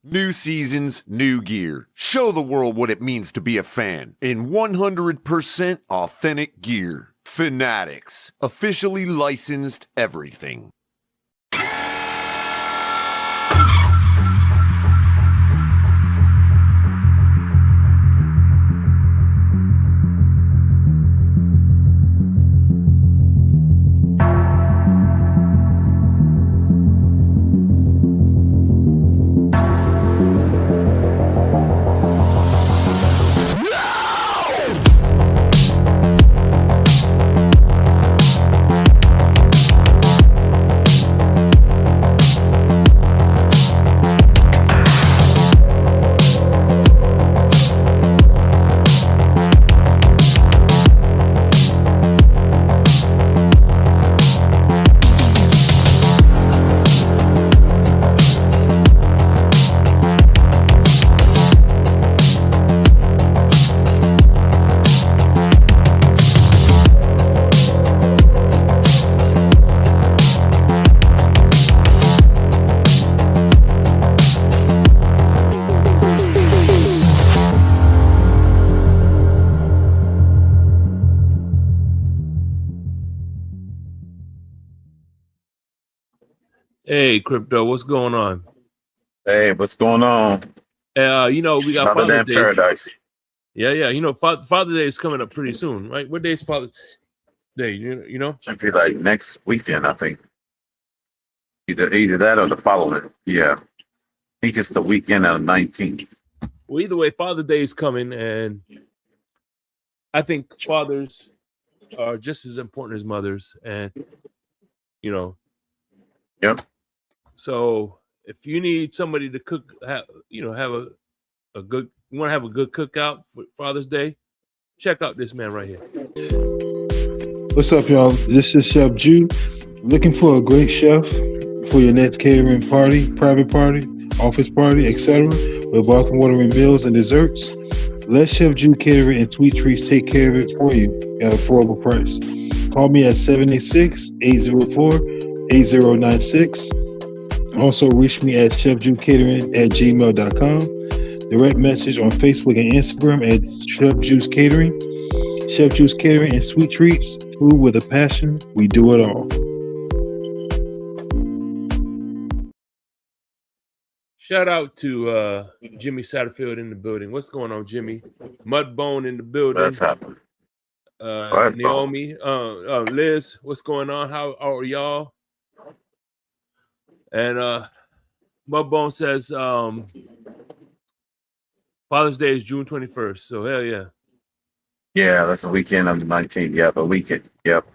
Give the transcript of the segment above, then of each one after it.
New seasons, new gear. Show the world what it means to be a fan in 100% authentic gear. Fanatics, officially licensed everything. Hey, Crypto, what's going on? Hey, what's going on? We got Another Father's damn Day. paradise. Yeah. Father's Day is coming up pretty soon, right? What day is Father's Day? You know? Should be like next weekend, I think. Either that or the following. Yeah. I think it's the weekend of 19th. Well, either way, Father's Day is coming, and I think fathers are just as important as mothers, and Yep. So if you need somebody to cook, have a good, you want to have a good cookout for Father's Day, check out this man right here. What's up, y'all? This is Chef Jew. Looking for a great chef for your next catering party, private party, office party, etc. with welcome watering meals and desserts. Let Chef Jew Catering and Sweet Treats take care of it for you at an affordable price. Call me at 786-804-8096. Also, reach me at chefjewcatering@gmail.com. Direct message on Facebook and Instagram at Chef Juice Catering. Chef Juice Catering and Sweet Treats. Food with a passion. We do it all. Shout out to Jimmy Satterfield in the building. What's going on, Jimmy? Mudbone in the building. That's happening. Naomi, Liz, what's going on? How are y'all? And Mudbone says Father's Day is June 21st. So hell yeah. Yeah, that's the weekend of the 19th. Yeah, the weekend. Yep.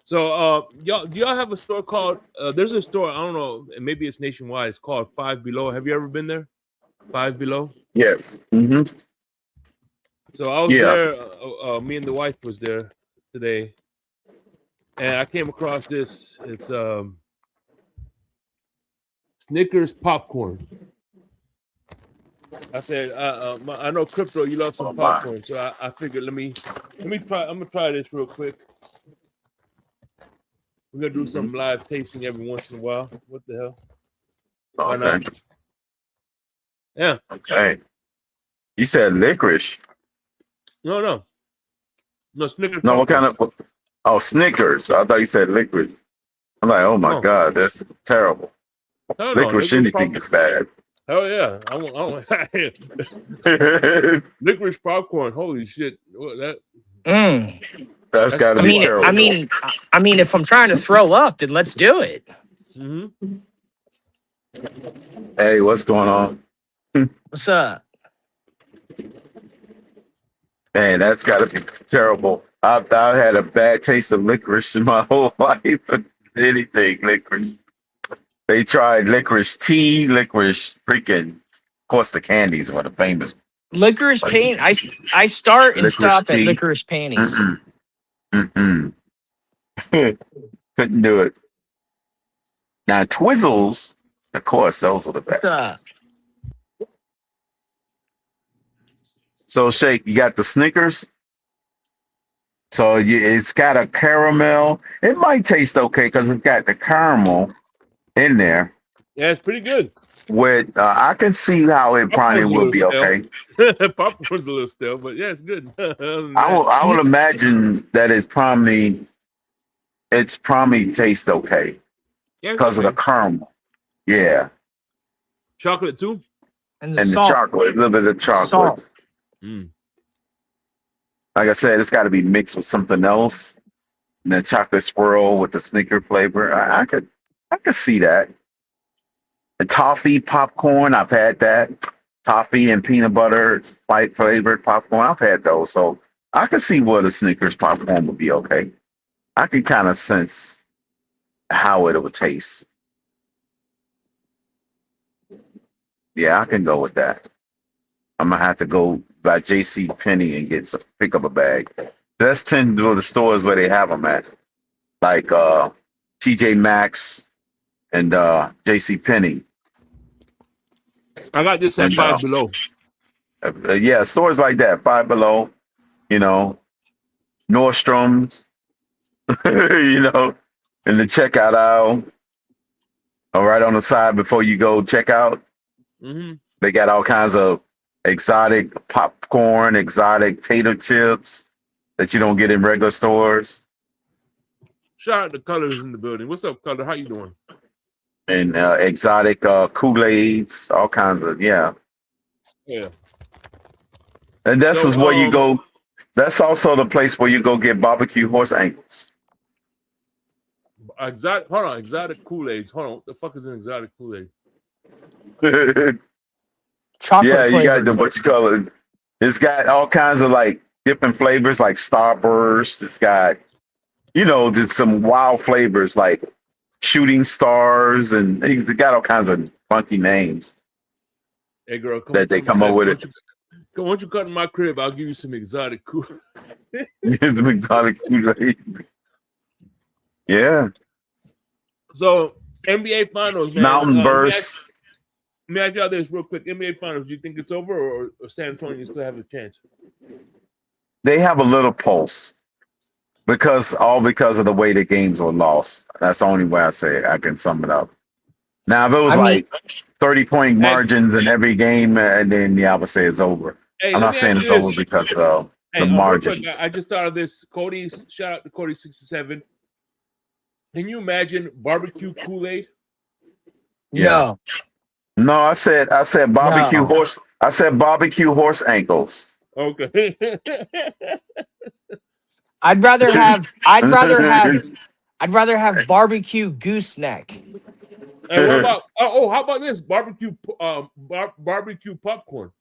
So do y'all have a store called there's a store, I don't know, maybe it's nationwide, it's called Five Below. Have you ever been there? Five Below? Yes. Mm-hmm. So I was there, me and the wife was there today, and I came across this. It's Snickers popcorn. I said, I know Crypto, you love some popcorn, so I figured let me try. I'm gonna try this real quick. We're gonna do some live tasting every once in a while. What the hell? Why not? Yeah. Okay. You said licorice. No, Snickers. No, popcorn. what kind of? Oh, Snickers. I thought you said liquid. I'm like, oh my God, that's terrible. Licorice, anything is bad. Hell yeah! I want licorice popcorn. Holy shit! That's got to be terrible. I mean, if I'm trying to throw up, then let's do it. Mm-hmm. Hey, what's going on? What's up? Man, that's got to be terrible. I've had a bad taste of licorice in my whole life. Anything licorice. They tried licorice tea, licorice freaking. Of course, the candies were the famous. Licorice paint. I start and stop at licorice panties. Couldn't do it. Now Twizzles, of course, those are the best. What's up? So Shake, you got the Snickers. So it's got a caramel. It might taste okay because it's got the caramel in there. Yeah, it's pretty good. with I can see how it probably Popcorn's a would little be stale. okay. Popcorn's a little stale, but yeah, it's good. Other than I will that, I would imagine that it's probably taste okay yeah, it's because of the okay. caramel. Yeah. Chocolate too. And the And the salt. chocolate, a little bit of chocolate. Salt. Mm. Like I said, it's got to be mixed with something else. And the chocolate swirl with the Snicker flavor. I could see that. The toffee popcorn, I've had that. Toffee and peanut butter white flavored popcorn, I've had those. So I could see what a Snickers popcorn would be okay. I can kind of sense how it would taste. Yeah, I can go with that. I'm gonna have to go by J.C. Penney and pick up a bag. That's tend to the stores where they have them at, like TJ Maxx and J.C. Penney. I got this at And Five Below. yeah, stores like that, Five Below, you know, Nordstrom's, you know, in the checkout aisle, or right on the side before you go check out. Mm-hmm. They got all kinds of exotic popcorn, exotic tater chips that you don't get in regular stores, Shout out to Colors in the building. What's up, Color? How you doing? and exotic Kool-Aids, all kinds of, yeah. Yeah. And this So, is where you go. That's also the place where you go get barbecue horse ankles. Exotic Kool-Aids. Hold on. What the fuck is an exotic Kool-Aid? Chocolate Yeah, you got flavored. the what you call it. It's got all kinds of like different flavors, like Starburst. It's got, just some wild flavors like shooting stars, and it's got all kinds of funky names Hey, girl, that they come up with it. Once you come to my crib, I'll give you some exotic Kool. It's an exotic Kool-Aid. Yeah, So, NBA Finals, man. Mountain Burst. Let me ask y'all this real quick. NBA Finals, do you think it's over, or San Antonio still have a chance? They have a little pulse because of the way the games were lost. That's the only way I can sum it up. Now, if it was 30-point margins in every game, and then I would say it's over. Hey, I'm not saying it's over because of the margins. Real quick, I just thought of this. Cody, shout out to Cody 67. Can you imagine barbecue Kool-Aid? Yeah. No, I said barbecue horse. I said barbecue horse ankles. Okay. I'd rather have barbecue gooseneck. And what about how about this barbecue barbecue popcorn?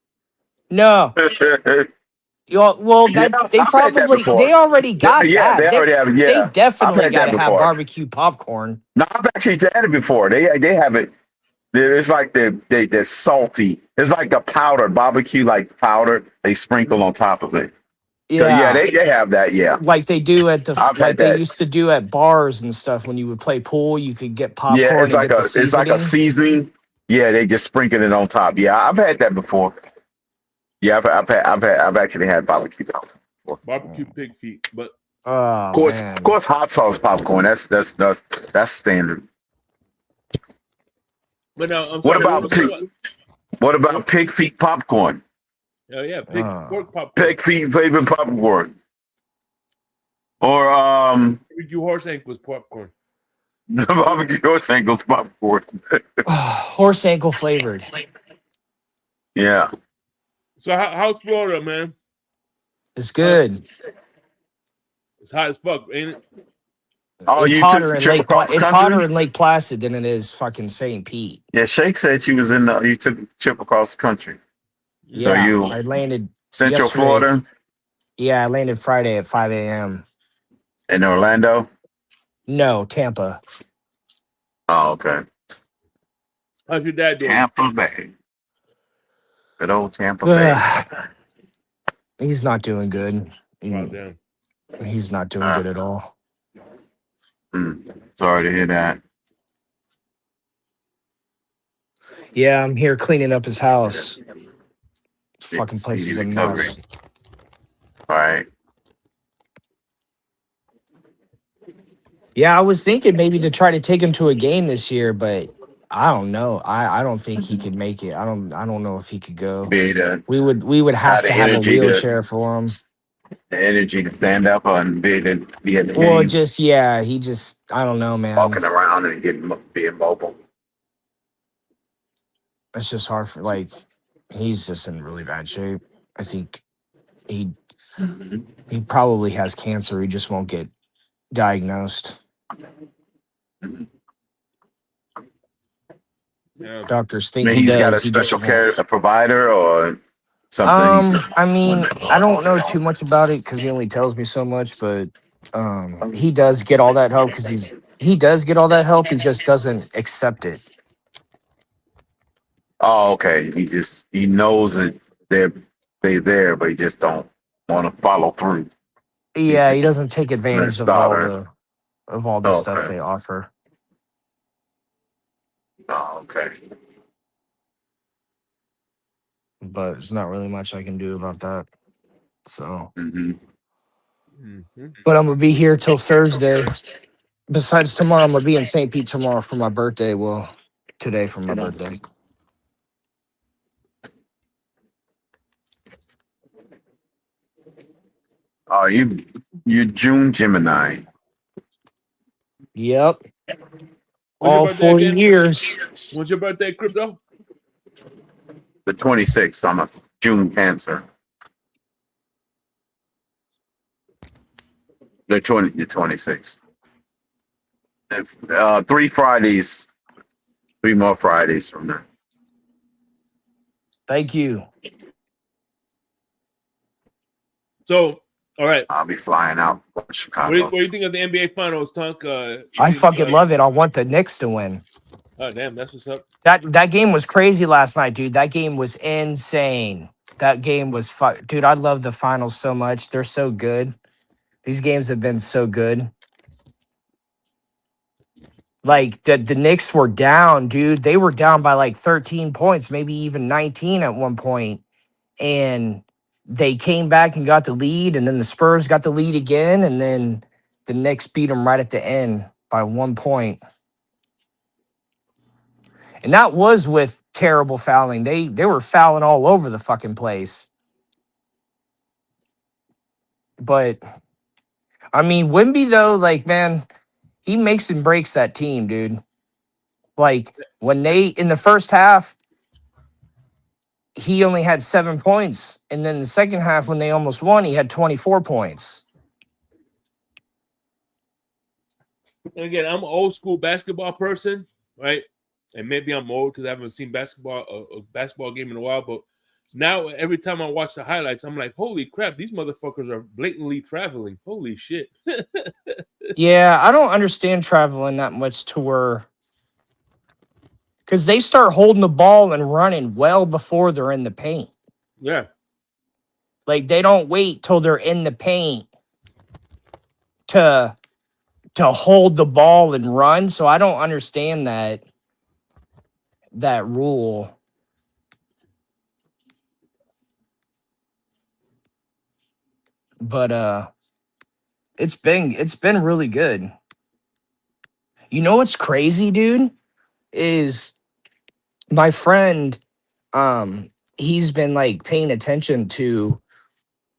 No. They already got that. They already have. Yeah, they definitely I've had got that to have before. barbecue popcorn. No, I've actually had it before. They have it. It's like they're salty. It's like a powder barbecue, like powder they sprinkle on top of it. Yeah, so yeah, they have that. Yeah, like they do at they used to do at bars and stuff. When you would play pool, you could get popcorn. Yeah, it's and like get the seasoning. it's like a seasoning. Yeah, they just sprinkle it on top. Yeah, I've had that before. Yeah, I've actually had barbecue before. Barbecue pig feet, but of course, hot sauce popcorn. That's standard. But now, what about pig feet popcorn? Oh yeah, pork popcorn. Pig feet flavored popcorn. Or barbecue horse ankles popcorn. Barbecue horse ankles popcorn. Horse ankle flavored. Yeah. So how's Florida, man? It's good. It's hot as fuck, ain't it? Oh, it's hotter in Lake Placid than it is fucking St. Pete. Yeah, Shake said you took a trip across the country. Yeah, so I landed Central yesterday. Florida. Yeah, I landed Friday at 5 a.m. In Orlando? No, Tampa. Oh, okay. How's your dad doing? Tampa Bay. Good old Tampa Bay. He's not doing good. Damn. He's not doing good at all. Sorry to hear that. Yeah, I'm here cleaning up his house. Fucking place is a mess. All right. Yeah, I was thinking maybe to try to take him to a game this year, but I don't know. I don't think he could make it. I don't know if he could go. Be the We would have have the to have a energy wheelchair for him. to stand up and be at the Well, game, just yeah, he just I don't know, man. walking around and being mobile. It's just hard for like he's just in really bad shape. I think he Mhm. he probably has cancer. He just won't get diagnosed. Yeah. Doctors I think mean, he he's got a does. He just special won't. care provider or something. I mean, I don't know too much about it because he only tells me so much, but he does get all that help because he does get all that help. He just doesn't accept it. Oh, okay. He knows that they there, but he just don't want to follow through. Yeah, he doesn't take advantage of Starter. all the stuff Okay. they offer. Oh, okay. But there's not really much I can do about that. So, Mm-hmm. but I'm gonna be here till Thursday. Besides tomorrow, I'm gonna be in St. Pete tomorrow for my birthday. Well, today for my birthday. Oh, you June Gemini. Yep, When's your all birthday 40 again? years. When's your birthday, Crypto? The 26th. I'm a June Cancer. The 26th. 3 Fridays. 3 more Fridays from now. Thank you. So, all right. I'll be flying out to Chicago. What do you think of the NBA Finals, Tunk? I fucking love it. I want the Knicks to win. Oh, damn, that's what's up. That game was crazy last night, dude. That game was insane. That game was dude. I love the finals so much. They're so good. These games have been so good. Like the Knicks were down, dude. They were down by like 13 points, maybe even 19 at one point. And they came back and got the lead, and then the Spurs got the lead again, and then the Knicks beat them right at the end by 1 point. And that was with terrible fouling. They were fouling all over the fucking place. But I mean, Wimby though, like man, he makes and breaks that team, dude. Like when they in the first half, he only had 7 points, and then the second half when they almost won, he had 24 points. And again, I'm an old school basketball person, right? And maybe I'm old because I haven't seen a basketball game in a while. But now every time I watch the highlights, I'm like, holy crap, these motherfuckers are blatantly traveling. Holy shit. Yeah, I don't understand traveling that much to where because they start holding the ball and running well before they're in the paint. Yeah. Like they don't wait till they're in the paint to hold the ball and run. So I don't understand that rule. But it's been really good. You know what's crazy, dude? Is my friend he's been like paying attention to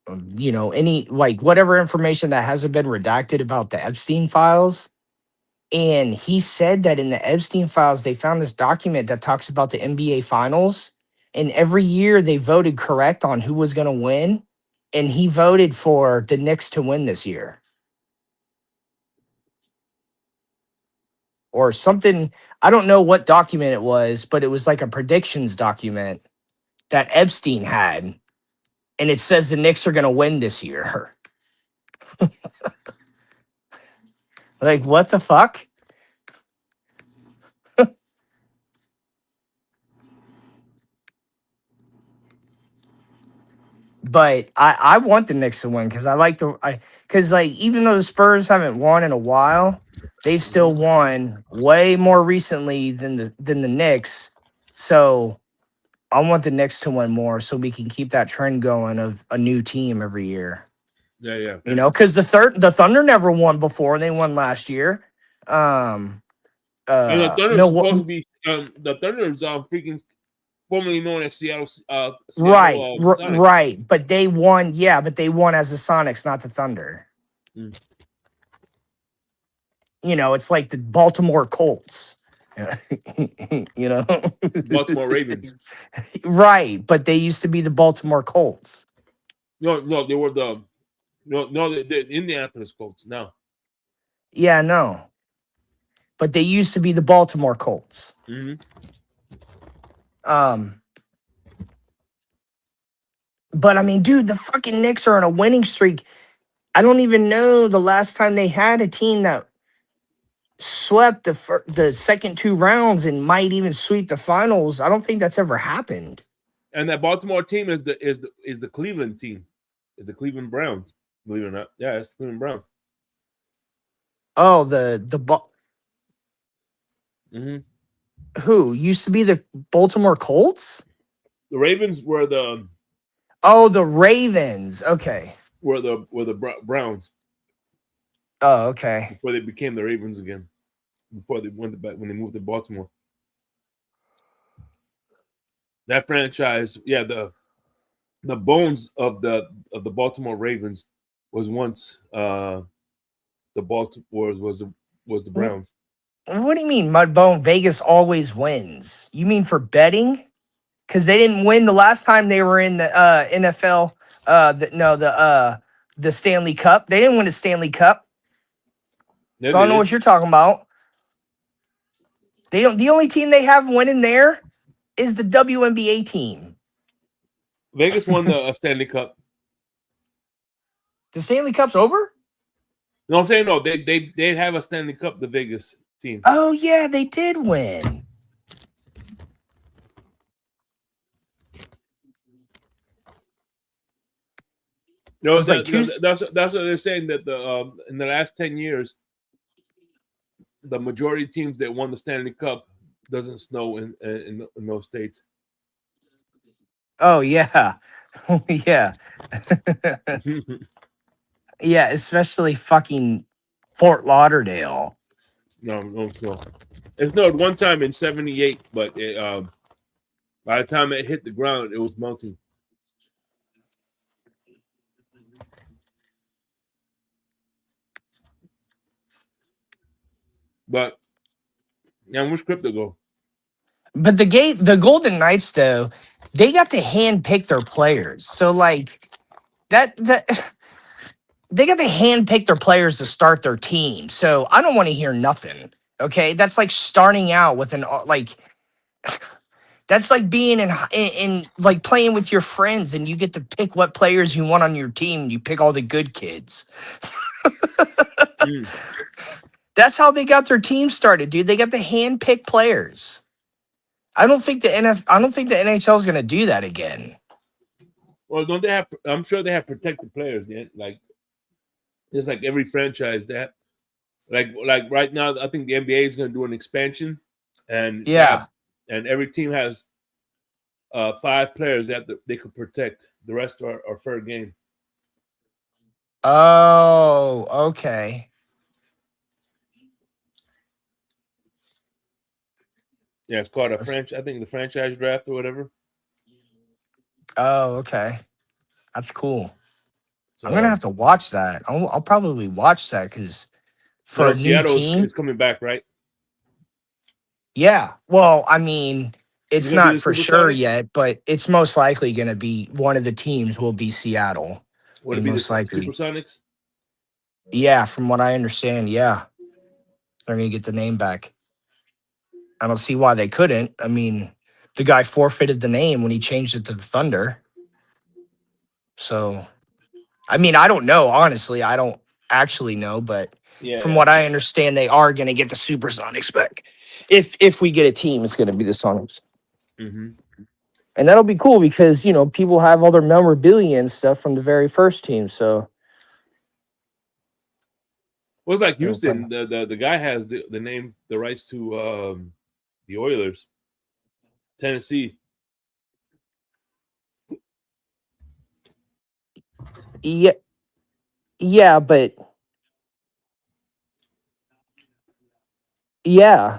any like whatever information that hasn't been redacted about the Epstein files. And he said that in the Epstein files, they found this document that talks about the NBA finals. And every year they voted correct on who was going to win. And he voted for the Knicks to win this year. Or something. I don't know what document it was, but it was like a predictions document that Epstein had. And it says the Knicks are going to win this year. Like, what the fuck? But I want the Knicks to win because because like even though the Spurs haven't won in a while, they've still won way more recently than the Knicks. So I want the Knicks to win more so we can keep that trend going of a new team every year. Yeah. Because the Thunder never won before. They won last year. And the Thunder is no, supposed to be the Thunder is freaking formerly known as Seattle right, Sonics. right, but they won. Yeah, but they won as the Sonics, not the Thunder. Mm. You know, it's like the Baltimore Colts. You know, Baltimore Ravens. right? But they used to be the Baltimore Colts. No, they were the the Indianapolis Colts. No. Yeah, no, but they used to be the Baltimore Colts. Mm-hmm. But I mean, dude, the fucking Knicks are on a winning streak. I don't even know the last time they had a team that swept the second two rounds and might even sweep the finals. I don't think that's ever happened. And that Baltimore team is the Cleveland team. Is the Cleveland Browns, believe it or not. Yeah, it's the Cleveland Browns. Oh, Mm-hmm. who used to be the Baltimore Colts? The Ravens were the The Ravens. Okay. Browns Oh, okay. before they became the Ravens again. Before they went back when they moved to Baltimore. That franchise, yeah, the bones of the Baltimore Ravens was once the Baltimore was the Browns. What do you mean, Mudbone? Vegas always wins. You mean for betting? Because they didn't win the last time they were in the NFL. The Stanley Cup. They didn't win the Stanley Cup. Yeah, So I don't know what you're talking about. They don't. The only team they have winning there is the WNBA team. Vegas won the Stanley Cup. The Stanley Cup's over? No, I'm saying no. They have a Stanley Cup. The Vegas team. Oh yeah, they did win. No, was like that's what they're saying, that in the last 10 years, the majority of teams that won the Stanley Cup doesn't snow in those states. Oh yeah, yeah, yeah. Especially fucking Fort Lauderdale. No snow. It snowed one time in '78, but by the time it hit the ground, it was melting. But now, where's crypto go? But the Golden Knights though, they got to handpick their players. So like that they got to handpick their players to start their team. So I don't want to hear nothing. Okay, that's like starting out with that's like being in like playing with your friends and you get to pick what players you want on your team. You pick all the good kids. That's how they got their team started, dude. They got to handpick players. I don't think the NHL is going to do that again. Well, don't they have? I'm sure they have protected players. Then, like, just like every franchise, that, like right now, I think the NBA is going to do an expansion, and Yeah, and every team has 5 players that they could protect. The rest are fair game. Oh, okay. Yeah, it's called a franchise. I think the franchise draft or whatever. Oh, okay. That's cool. So, I'm gonna have to watch that. I'll probably watch that because for a new Seattle team, is coming back, right? yeah. Well, I mean, it's You're gonna be not the for sure Supersonics? yet, but it's most likely gonna be one of the teams will be Seattle. Would it be the Most likely, Supersonics? yeah. From what I understand, yeah, they're gonna get the name back. I don't see why they couldn't. I mean, the guy forfeited the name when he changed it to the Thunder. So, I mean, I don't know. Honestly, I don't actually know, but from what I understand, they are going to get the Supersonics back. If we get a team, it's going to be the Sonics, Mm-hmm. and that'll be cool because people have all their memorabilia and stuff from the very first team. So, Well, it's like Houston. The guy has the rights to the Oilers. Tennessee. yeah, but yeah,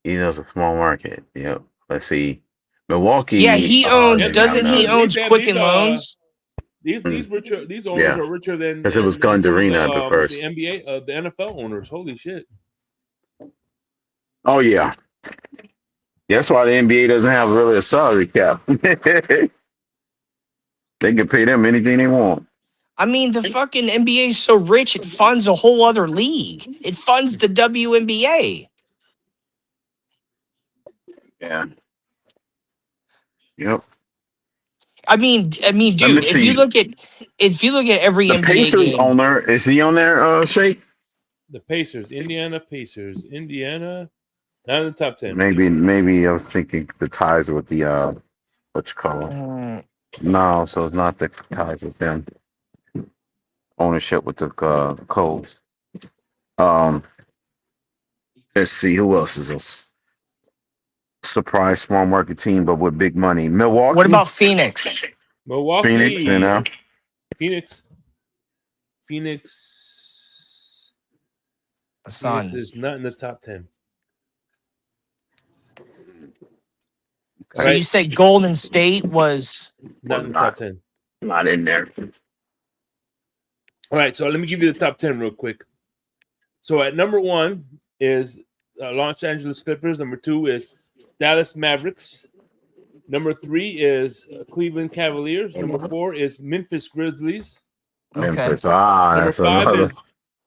He does a small market. Yep. Let's see. Milwaukee. Yeah, he owns. Yeah, Doesn't he owns Quicken Loans? These owners Yeah. are richer than 'Cause it was than some of Gundarina at first. the NBA, the NFL owners. Holy shit! Oh yeah. That's why the NBA doesn't have really a salary cap. They can pay them anything they want. I mean, the fucking NBA is so rich it funds a whole other league. It funds the WNBA. Yeah. Yep. I mean, Let me dude, if see. you look at every The NBA Pacers game, owner, is he on there, Shake? The Pacers, Indiana Pacers, Indiana, not in the top 10. Maybe I was thinking the ties with the what you call it. No, so it's not the ties with them. Ownership with the Colts. Let's see who else is this surprise small market team, but with big money. Milwaukee. what about Phoenix? Milwaukee, Phoenix? You know, Phoenix The is Suns. not in the top 10. So Right. you say Golden State was Not in the top 10. not in there. All right, so let me give you the top 10 real quick. So at number 1 is Los Angeles Clippers. Number 2 is Dallas Mavericks. Number 3 is Cleveland Cavaliers. Number 4 is Memphis Grizzlies. okay. Memphis. Number That's 5 another is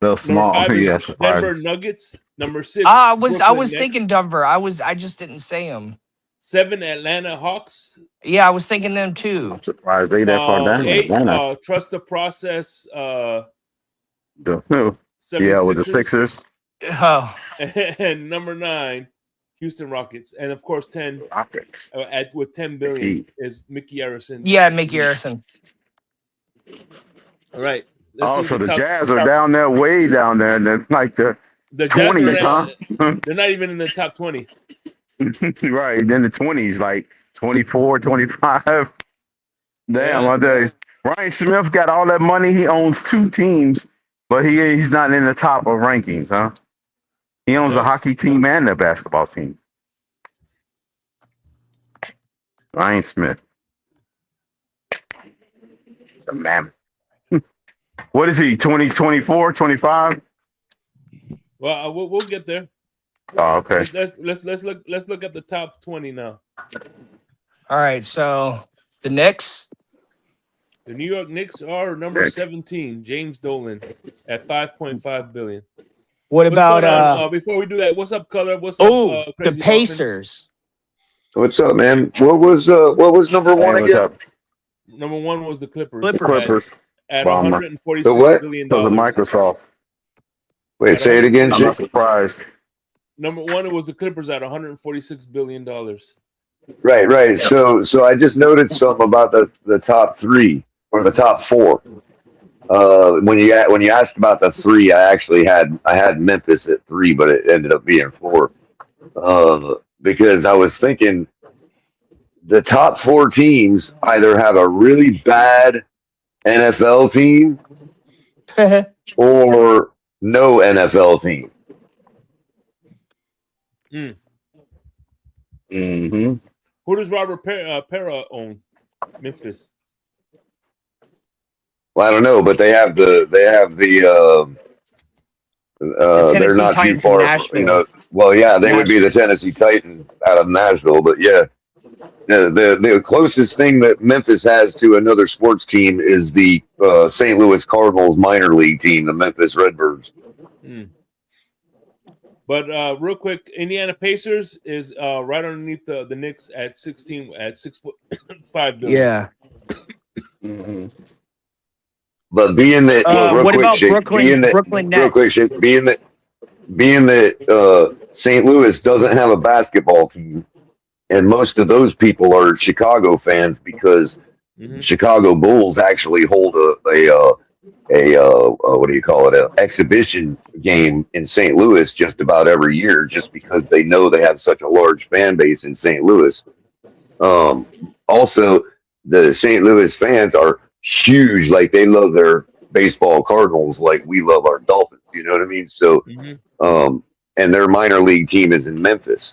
little small. number 5 is Yeah, surprise. Denver Nuggets. Number 6. I was Brooklyn Nets. thinking Denver. I just didn't say them. 7 Atlanta Hawks. Yeah, I was thinking them too. I'm surprised they that far down. 8 Atlanta. Trust the Process. Yeah, 76ers. with the Sixers. Oh, And number 9, Houston Rockets, and of course 10 Rockets. with 10 billion is Mickey Harrison. yeah, Mickey Harrison. All right. Oh, so the top- Jazz are down there, way down there, and then like the The Jazz 20s, are huh? not, they're not even in the top 20. Right. Then the 20s, like 24, 25. Damn, Yeah. I tell you. Ryan Smith got all that money. He owns 2 teams, but he's not in the top of rankings, huh? He owns the hockey team and the basketball team. Ryan Smith. The man. What is he, 24, 25? Well, we'll get there. Oh, okay. Let's look at the top 20 now. All right, so the Knicks. The New York Knicks are number Knicks. 17, James Dolan, at 5.5 billion. What What's about going on? Before we do that, what's up, Color? What's oh up? the Crazy Dolphin? Pacers? What's up, man? What was number one Hey, what's again? up? Number 1 was the Clippers. Clippers. At Bomber. $146 The what? billion. So the Microsoft. Wait, say it again. I'm not surprised. Number 1 was the Clippers at $146 billion. Right. So I just noted something about the top 3 or the top 4. When you asked about the 3, I had Memphis at 3, but it ended up being 4. Because I was thinking the top 4 teams either have a really bad NFL team or no NFL team. Mm-hmm. Who does Robert Pera own? Memphis. Well, I don't know, but they have the they're Tennessee not Titans too in far. Nashville. Well, yeah, they would be the Tennessee Titans out of Nashville, but yeah, the closest thing that Memphis has to another sports team is the St. Louis Cardinals minor league team, the Memphis Redbirds. But real quick, Indiana Pacers is right underneath the Knicks at 6.5 billion. Yeah. Mm-hmm. But being that, what about Brooklyn Nets? being that St. Louis doesn't have a basketball team, and most of those people are Chicago fans because Chicago Bulls actually hold a what do you call it, an exhibition game in St. Louis just about every year, just because they know they have such a large fan base in St. Louis. Also, the St. Louis fans are huge, like they love their baseball Cardinals like we love our Dolphins, you know what I mean? So and their minor league team is in Memphis.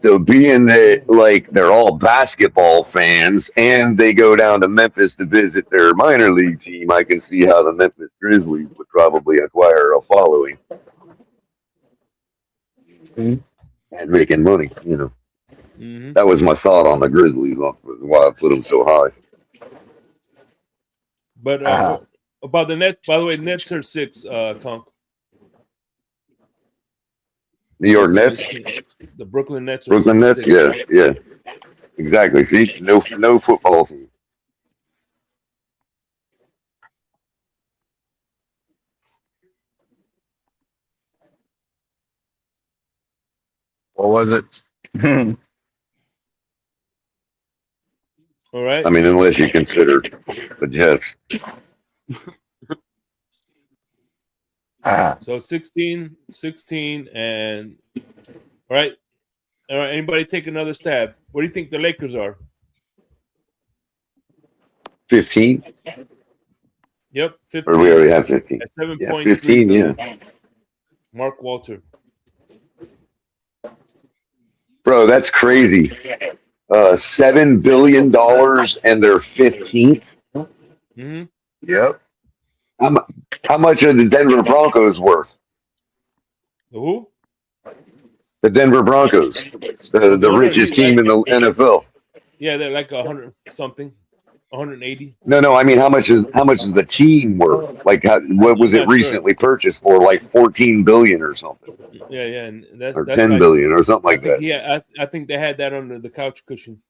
So being that like they're all basketball fans and they go down to Memphis to visit their minor league team, I can see how the Memphis Grizzlies would probably acquire a following and making money. Mm-hmm. That was my thought on the Grizzlies. Was why I put them so high. But about the Nets, by the way, Nets are 6, Tonk. New York Nets, The Brooklyn Nets are Brooklyn Nets, 6. yeah, exactly. See, no football team. What was it? All right. I mean, unless you consider the Jets. So 16, and all right. All right. Anybody take another stab? What do you think the Lakers are? 15? Yep, 15. Or we already have 15. At 7.3 Yeah, 15, billion. yeah. Mark Walter. Bro, that's crazy. $7 billion and they're 15th. Mm-hmm. Yep. How much are the Denver Broncos worth? The who? The Denver Broncos, the richest team in the NFL. Yeah, they're like 100 something, 180. No. I mean, how much is the team worth? Like, what was it recently purchased for? Like 14 billion or something. Yeah, and that's or 10 billion or something like that. Yeah, I think they had that under the couch cushion.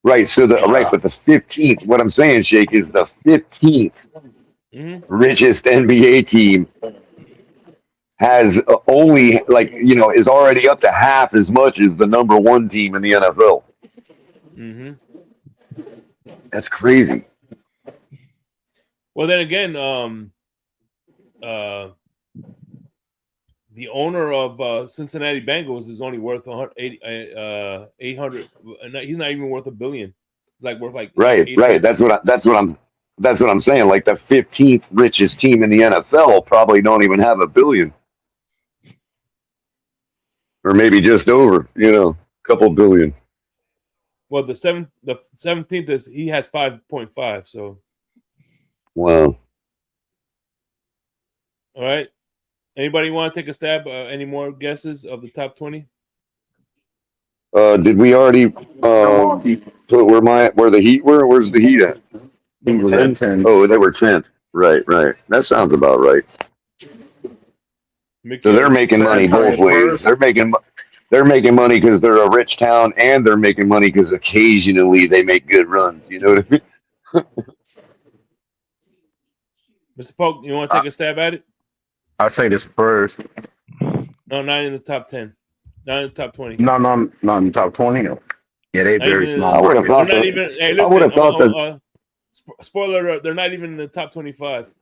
Right. So but the 15th. What I'm saying, Shake, is the 15th richest NBA team has only is already up to half as much as the number 1 team in the NFL. Mm-hmm. That's crazy. Well, then again, the owner of Cincinnati Bengals is only worth 800. He's not even worth $1 billion. He's like worth like right. That's what I'm saying. Like the 15th richest team in the NFL probably don't even have $1 billion. Or maybe just over, a couple billion. Well, the 17th is he has 5.5. So, wow. All right. Anybody want to take a stab? Any more guesses of the top 20? Did we already put where the Heat were? Where's the Heat at? He was in 10. Oh, they were 10th. Right. That sounds about right. So they're making money both ways. They're making money because they're a rich town, and they're making money because occasionally they make good runs. You know what I mean? Mr. Polk, you want to take a stab at it? I'd say the Spurs. No, not in the top 10. Not in the top 20. No, not in the top 20. Yeah, they're very small. I would have thought that. Spoiler alert, they're not even in the top 25.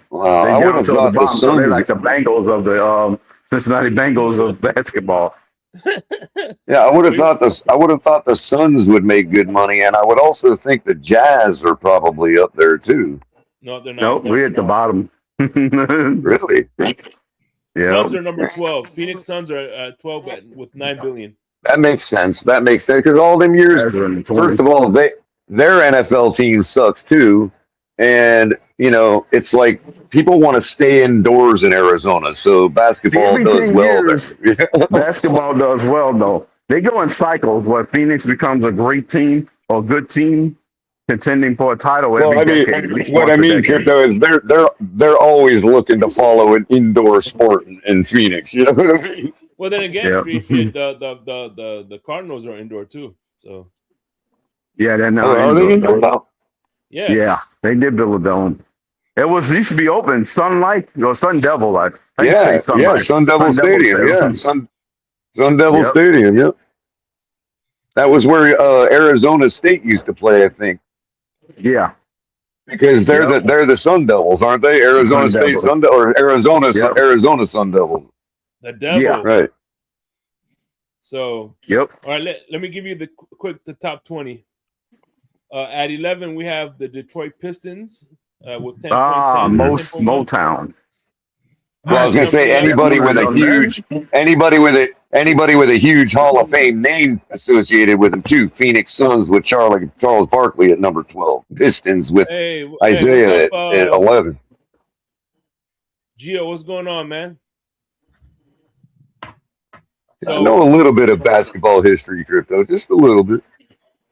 Wow, I would have thought the Suns. They're like the Bengals of the Cincinnati Bengals of basketball. Yeah, I would have thought the Suns would make good money, and I would also think the Jazz are probably up there too. No, they're not. Nope, we're at the bottom. Really? Yeah. Suns are number 12. Phoenix Suns are 12 with $9 billion. That makes sense. Because all them years, first of all, their NFL team sucks too, and it's like people want to stay indoors in Arizona, so basketball does well. Basketball does well though. They go in cycles where Phoenix becomes a great team or good team, contending for a title every decade. What I mean, Crypto, is they're always looking to follow an indoor sport in Phoenix. You know what I mean? Well, then again, the Cardinals are indoor too. So yeah, they're not. Are they indoor now? Yeah, they did build a dome. It used to be open, Sun Devil. Sun Devil Stadium. Yeah, Sun Devil Stadium. Yep. That was where Arizona State used to play, I think. Yeah. Because they're the Sun Devils, aren't they? Arizona State Sun Devils, or Arizona Sun Devils. The Devils. Yeah, right. So, all right, let me give you the top 20. At 11, we have the Detroit Pistons with 10. Motown. Well, I was gonna say anybody with a huge Hall of Fame name associated with them too. Phoenix Suns with Charles Barkley at number 12. Pistons with Hey, what's Isaiah up, at 11. Gio? What's going on, man? I know a little bit of basketball history, Crypto, just a little bit.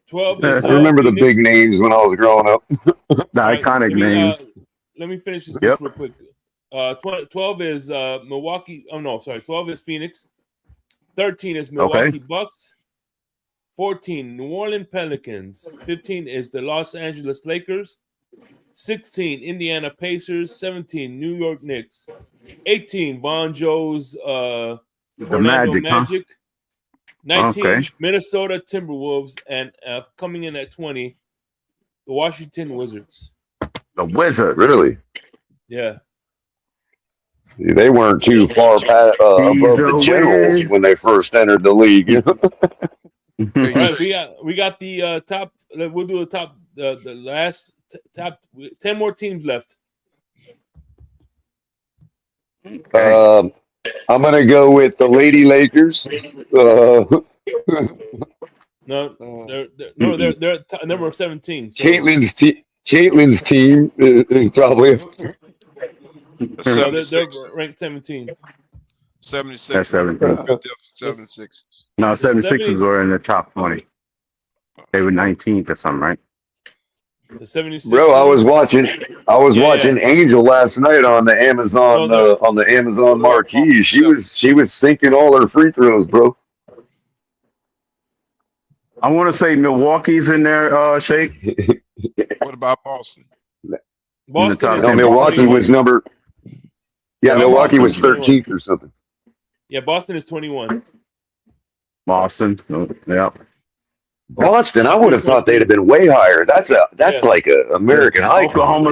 12 I is remember the Phoenix. big names when I was growing up. The iconic names. Let me finish this Yep. real quick. 12 is Milwaukee. Oh no, sorry. 12 is Phoenix. 13 is Milwaukee Bucks. 14, New Orleans Pelicans. 15 is the Los Angeles Lakers. 16, Indiana Pacers. 17, New York Knicks. 18, Von Joe's Orlando Magic. 19, Minnesota Timberwolves. And coming in at 20, the Washington Wizards. The Wizards. Really? Yeah. They weren't too far above the Generals when they first entered the league. All right, we got the top. We'll do the top. The last top 10 more teams left. I'm gonna go with the Lady Lakers. No, they're number 17. So. Caitlin's team is probably. So they're ranked 17. 76. That's 17. 76. No, 76ers were in the top 20. They were 19th or something, right? The 76. Bro, I was watching Angel last night on the Amazon marquee. She was sinking all her free throws, bro. I want to say Milwaukee's in there, Shake. What about Boston? Boston Milwaukee was number. Yeah, Milwaukee was 13th or something. Yeah, Boston is 21. Boston, yeah. Boston, I would have thought they'd have been way higher. That's like a American icon. Oklahoma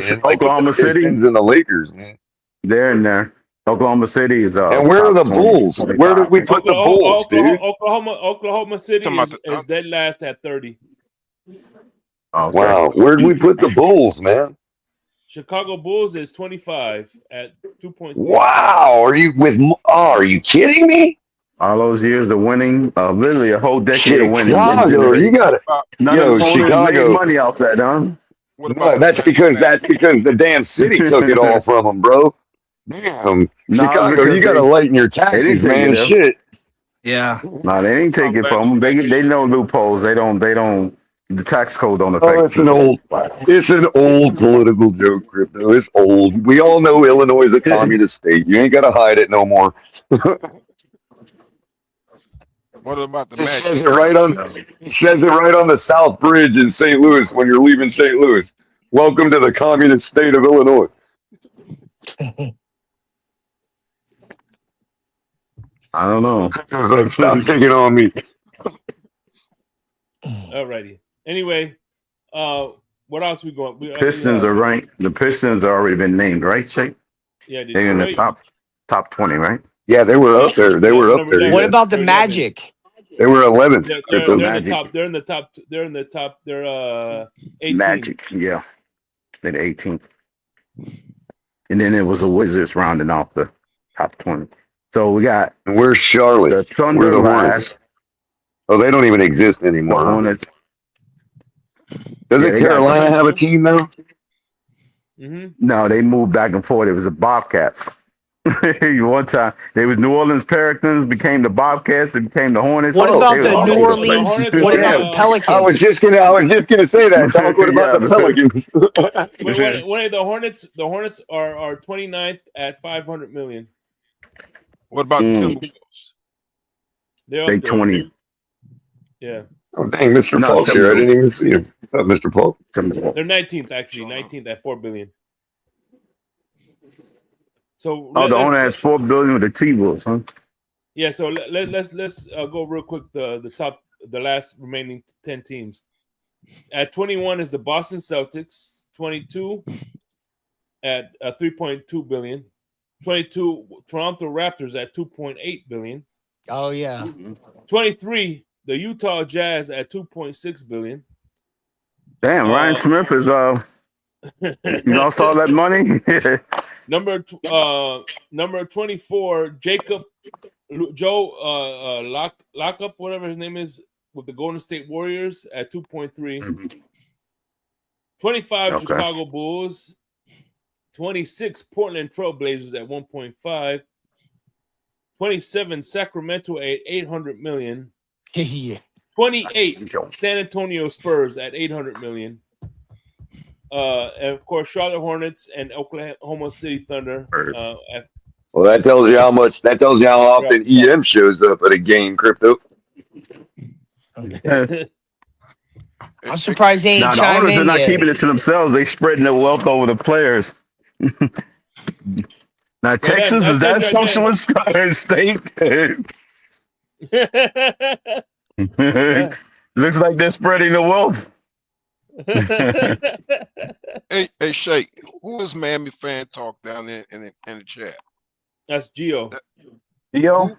City and the Lakers, man. They're in there. Oklahoma City is. And where are the Bulls? Where did we put the Bulls, dude? Oklahoma City is dead last at 30. Okay. Wow, where did we put the Bulls, man? Chicago Bulls is 25 at 2.2. Wow, are you kidding me? All those years of winning, literally a whole decade of winning. Chicago, you got it. Chicago made money off that, huh? No, that's because the damn city took it all from them, bro. Damn, Chicago, you got to lighten your taxes, man. Shit. Yeah. No, they didn't take it from them. They know loopholes. They don't. The tax code don't affect. Oh, it's an old political joke, Crypto. It's old. We all know Illinois is a communist state. You ain't got to hide it no more. What about the It says it right on the South Bridge in St. Louis when you're leaving St. Louis. Welcome to the communist state of Illinois. I don't know. Stop taking on me. Alrighty. Anyway, what else we going? Pistons are ranked. The Pistons have already been named, right, Shake? Yeah, they're in the top 20, right? Yeah, they were up there. What about the Magic? They were 11th. They're in the top. They're in the top. They're 18th. Magic, yeah. They're 18th. And then it was the Wizards rounding off the top 20. So we got. Where's Charlotte? The Thunder. Where the Hornets? Oh, they don't even exist anymore. The Hornets. Doesn't Carolina have a team now? Mm-hmm. No, they moved back and forth. It was the Bobcats. One time, they was New Orleans Pelicans, became the Bobcats, and became the Hornets. What about the New Orleans? What about the Pelicans? I was just gonna say that. Talk about the Pelicans. Wait, the Hornets are 29th at 500 million. What about the Timberwolves? They're 20. Yeah. Oh dang, Mr. Paul's here. I didn't even see him. Mr. Paul. They're 19th actually, 19th at 4 billion. So the owner has $4 billion with the T-Wolves, huh? Yeah, so let's go real quick. The last remaining 10 teams. At 21 is the Boston Celtics. 22 at 3.2 billion. 22 Toronto Raptors at 2.8 billion. Oh yeah. 23 the Utah Jazz at 2.6 billion. Damn, Ryan Smith is you lost all that money. Number 24, Joe Lockup, whatever his name is, with the Golden State Warriors at 2.3. 25 Okay. Chicago Bulls. 26 Portland Trailblazers at 1.5. 27 Sacramento at 800 million. Yeah. 28 San Antonio Spurs at 800 million. And of course, Charlotte Hornets and Oklahoma City Thunder. Well, that tells you how much. That tells you how often EM shows up at a game, Crypto. I'm surprised they ain't Now the chiming owners are in not yet. keeping it to themselves. They spreading the wealth over the players. Now Texas, is that socialist state? Looks like they're spreading the wealth. Hey, Shake, who is Miami fan talk down there in the chat? That's Gio. Gio?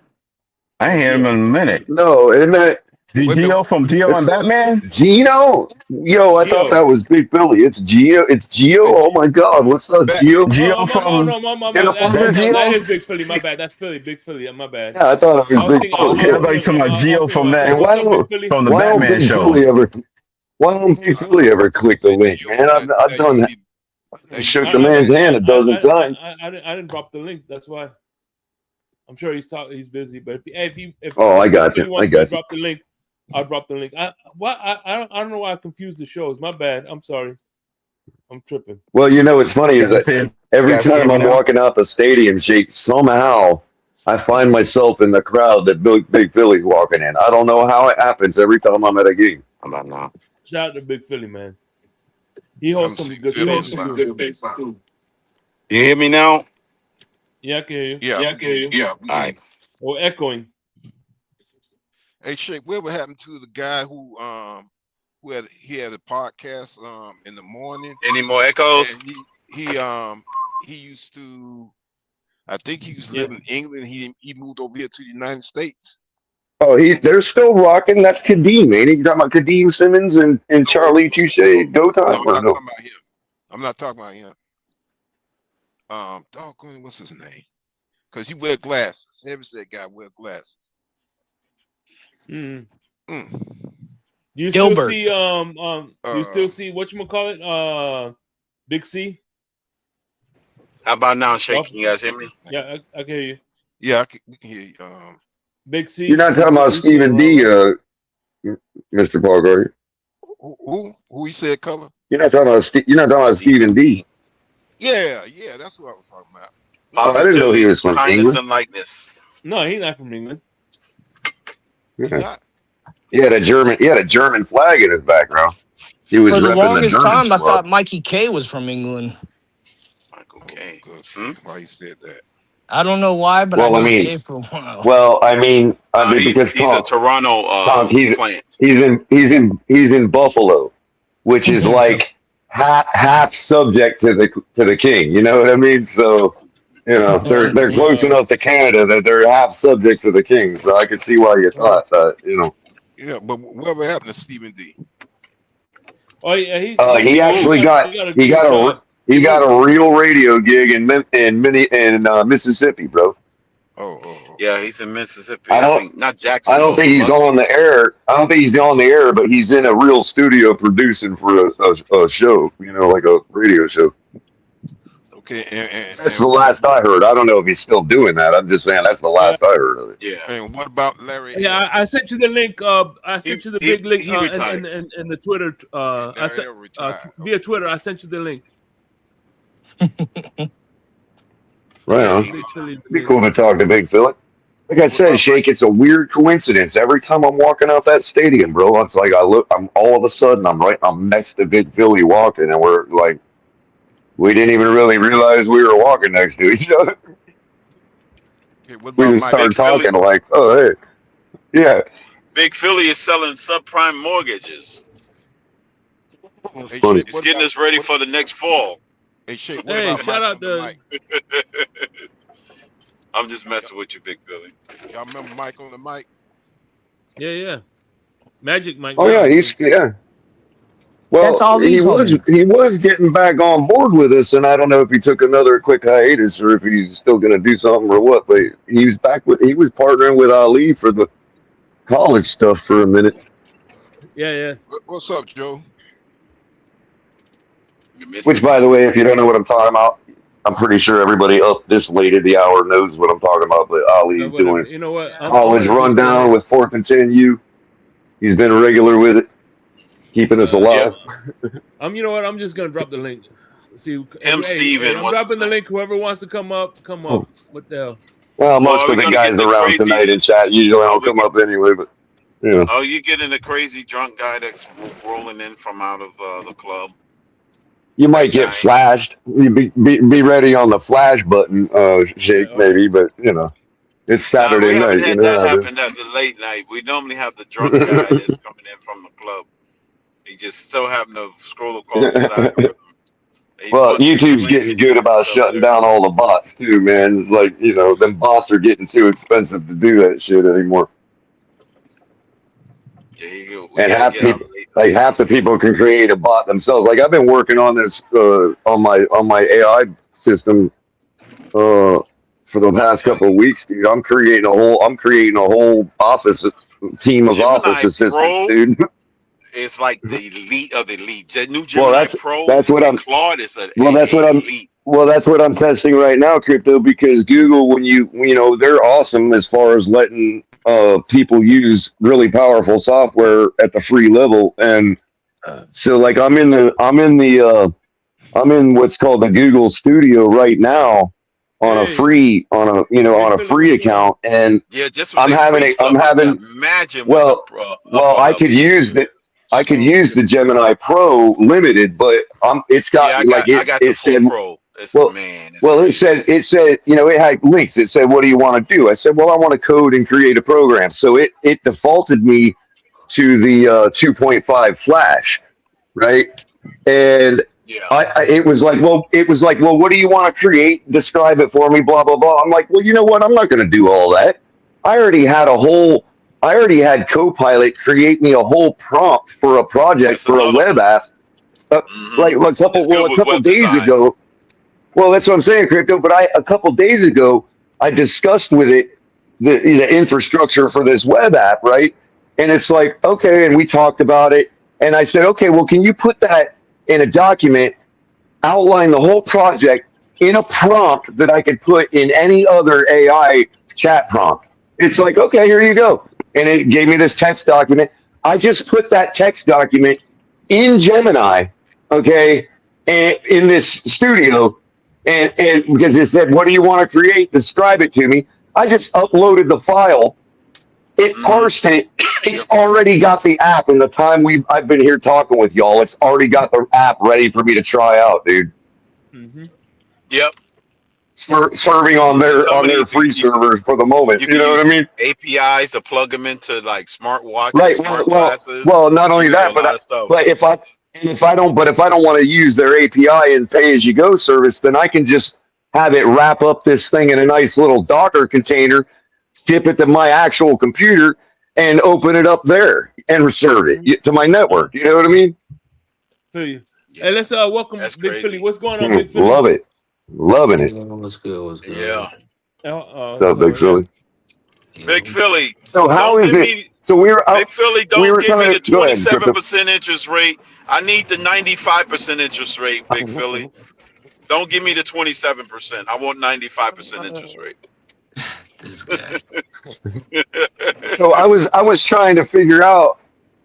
I ain't hear him in a minute. No, isn't that Gio from Gio and Batman? Gino? Yo, I thought that was Big Philly. It's Gio. It's Gio. Oh my God, what's up, Gio? Gio from that is Big Philly. My bad. That's Philly. Big Philly. My bad. Yeah, I thought it was Big Philly. I thought you talking about Gio from that from the Why don't Batman Big show. Philly ever? Why don't Big Philly ever click the link, man? I've done that. I shook the man's hand a dozen times. I didn't drop the link. That's why. I'm sure he's busy. But if I got you. I got you. Drop the link. I'll drop the link. I don't know why I confused the shows. My bad. I'm sorry. I'm tripping. Well, you know what's funny is that every time I'm walking out the stadium, Jake, somehow I find myself in the crowd that Big Philly's walking in. I don't know how it happens every time I'm at a game. I'm not now. Shout out to Big Philly, man. He holds some good spaces too. You hear me now? Yeah, I can hear you. Yeah, I can hear you. Yeah. All right. Or echoing. Hey, Shake, whatever happened to the guy who had a podcast in the morning? Any more echoes? And he used to, I think he used to live in England. He moved over here to the United States. Oh, they're still rocking. That's Kadeem, ain't he? You talking about Kadeem Simmons and Charlie Touche? Go time or no? I'm not talking about him. Doggone, what's his name? Because he wear glasses. Every said guy wear glasses. Mm. Mm. You still see you still see whatchamacallit, Big C? How about now, Shake? Can you guys hear me? Yeah, I can hear you. Yeah, we can hear you. Big C. You're not talking about Stephen D, Mr. Park, are you? Who you said color? You're not talking about Stephen D. Yeah, that's what I was talking about. Oh, I didn't know he was from England. And likeness. No, he's not from England. Yeah. He had a German flag in his background. He was For the repping longest the German time, I squad. thought Mikey K was from England. Michael K. Why you said that? I don't know why, but Well, I I mean, K for a while. Well, I mean, because he's a Toronto plant. He's in Buffalo, which is like half subject to the king. You know what I mean? So, you know, they're close enough to Canada that they're half subjects to the king. So I can see why you thought that. You know. Yeah, but whatever happened to Stephen D? Oh yeah, he got a real radio gig in Mississippi, bro. Yeah, he's in Mississippi. I don't think, not Jackson. I don't think he's on the air. I don't think he's on the air, but he's in a real studio producing for a show. You know, like a radio show. Okay, and that's the last I heard. I don't know if he's still doing that. I'm just saying that's the last I heard of it. Yeah. And what about Larry? Yeah, I sent you the link. I sent you the big link in the Twitter. Via Twitter, I sent you the link. Right on. Be cool to talk to Big Philly. Like I said, Shake, it's a weird coincidence. Every time I'm walking out that stadium, bro, it's like I'm all of a sudden I'm next to Big Philly walking, and we're like, we didn't even really realize we were walking next to each other. Okay, we just started talking like, oh, hey. Yeah. Big Philly is selling subprime mortgages. That's funny. He's getting us ready for the next fall. Hey, Shake, shout out to I'm just messing with you, Big Philly. Y'all remember Mike on the mic? Yeah. Magic Mike. Oh, yeah, That's Well, all he he's was homie. he was getting back on board with us, and I don't know if he took another quick hiatus or if he's still going to do something or what. But he was partnering with Ali for the college stuff for a minute. Yeah, yeah. What's up, Joe? You missed Which, it, by big the way, fella. if you don't know what I'm talking about, I'm pretty sure everybody up this late at the hour knows what I'm talking about. But Ali's Whatever. doing You know what? I'm college gonna just go rundown ahead. with Fourth and 10U. He's been regular with it, keeping us Yep. alive. You know what? I'm just gonna drop the link. See, Him, Steve, hey, and I'm what's his dropping the name? link. Whoever wants to come up, come up. What the hell? Well, Or most are of we the gonna guys get the around crazy? tonight in chat usually Are don't we? come up anyway, but you know. Are you getting the crazy drunk guy that's rolling in from out of the club? You That might get guy. flashed. You be ready on the flash button, shake Oh, maybe, but you know it's Nah, Saturday we haven't night. You had know that how happen at the late night. We normally have the drunk guy that's coming in from the club. He just so happened to scroll across his it is. algorithm. He Well, wants to see YouTube's Lincoln getting good about up shutting there. down all the bots too, man. It's like them bots are getting too expensive to do that shit anymore, There you go. We and gotta half get our people. late Like night. half the people can create a bot themselves. Like I've been working on this on my AI system for the I'm past telling couple of you, weeks, dude. I'm creating a whole office team of office Gemini assistants, Pro dude. is like the elite of the elite. The new Well, Gemini Pro that's what and I'm. Claude is a, Well, that's a what I'm. elite. Well, that's what I'm testing right now, crypto. Because Google, when they're awesome as far as letting people use really powerful software at the free level, and so like I'm in what's called the Google Studio right now on a hey, free on a on Big a Philly, free what's going on? account, and Yeah, just with I'm their having free a I'm stuff. I having said, imagine with the well, upper I could level. use the I could Oh, use okay. the Gemini Pro limited, but it's got Yeah, like I got the it full said pro. It's well man, it's well crazy. it said it had links. It said what do you want to do? I said well I want to code and create a program. So it defaulted me to the 2.5 Flash, right? And Yeah. it was like well what do you want to create? Describe it for me, blah blah blah. I'm like well you know what I'm not going to do all that. I already had a whole I already had Copilot create me a whole prompt for a project That's for a another web one. app. Uh, Hmm. It's well good a with couple web days design. ago. Well, that's what I'm saying, crypto. But a couple days ago I discussed with it the infrastructure for this web app, right? And it's like okay, and we talked about it, and I said okay, well, can you put that in a document, outline the whole project in a prompt that I could put in any other AI chat prompt? It's like okay, here you go, and it gave me this text document. I just put that text document in Gemini, okay, and in this studio, and because it said, "What do you want to create? Describe it to me." I just uploaded the file. It Hmm. parsed it. Yep. It's already got the app. In the time I've been here talking with y'all, it's already got the app ready for me to try out, dude. Mm-hmm. Yep. Serving And some on of their these free servers for the moment. you You can know what I use mean? APIs to plug them into like smart watches, Right. smart glasses. Not You only can do a that, lot of stuff. but if I don't want to use their API and pay as you go service, then I can just have it wrap up this thing in a nice little Docker container, ship it to my actual computer, and open it up there and serve Mm-hmm. it to my network. You know what I mean? Feel you. Hey, Yeah, let's welcome that's Big Philly. crazy. What's going on, Big Philly? Love it, loving it. Yo, what's good? What's good? Yeah. What's up, Big Sorry. Philly? Big Yo, Philly, So how don't is give it? me So Big Philly, we don't were give me trying the to go ahead, Crypto. 27% interest rate. I need the 95% interest rate, Big Philly. Don't give me the 27%. I want 95% interest rate. this guy. So I was trying to figure out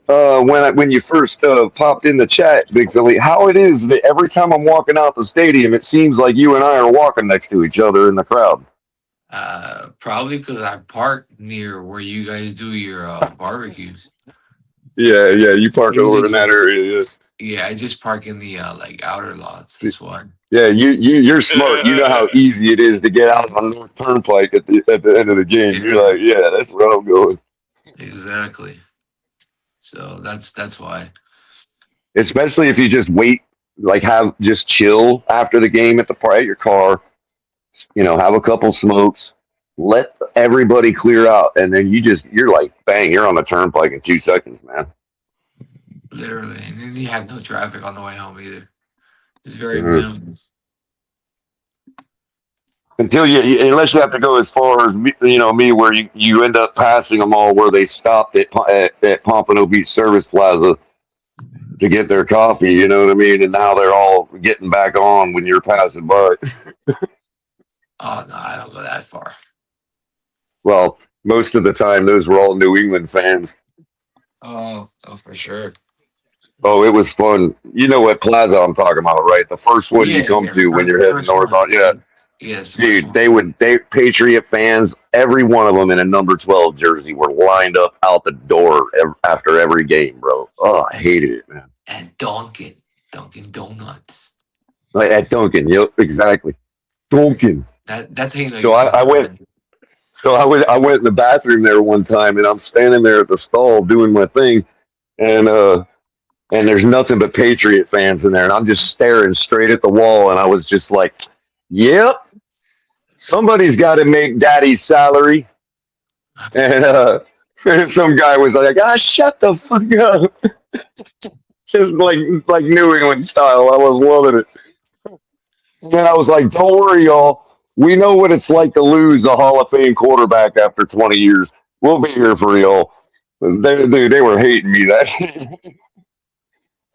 when you first popped in the chat, Big Philly, how it is that every time I'm walking out the stadium, it seems like you and I are walking next to each other in the crowd. Probably because I park near where you guys do your barbecues. Yeah, you I park over usually in that just area. I just park in the like outer lots. Yeah, That's why. yeah. You're smart. You know how easy it is to get out on North Turnpike at the end of the game. You're Yeah, like, yeah, that's where I'm going. exactly. So that's why. Especially if you just wait, like have just chill after the game at the park at your car. Have a couple smokes, let everybody clear out, and then you're like, bang, you're on the turnpike in 2 seconds, man. Literally, and then you have no traffic on the way home either. It's very Mhm. minimal. Until unless you have to go as far as me, where you end up passing them all where they stopped at Pompano Beach Service Plaza to get their coffee. You know what I mean? And now they're all getting back on when you're passing by. Oh no, I don't go that far. Well, most of the time, those were all New England fans. Oh, for sure. Oh, it was fun. You know what plaza I'm talking about, right? The first one you Yeah, come yeah. The to when first, you're the heading first north one. on. Yeah, Yes, the first dude, one. they Patriot fans, every one of them in a number 12 jersey were lined up out the door after every game, bro. Oh, I And, hated it, man. and Dunkin' Donuts. Like at Duncan, yep, exactly. Duncan. That's how you know So you I fucking went. win. So I went in the bathroom there one time, and I'm standing there at the stall doing my thing, and there's nothing but Patriot fans in there, and I'm just staring straight at the wall, and I was just like, "Yep, somebody's got to make Daddy's salary." And and some guy was like, "Ah, shut the fuck up," just like New England style. I was loving it. And then I was like, "Don't worry, y'all. We know what it's like to lose a Hall of Fame quarterback after 20 years. We'll be here for y'all." They were hating me.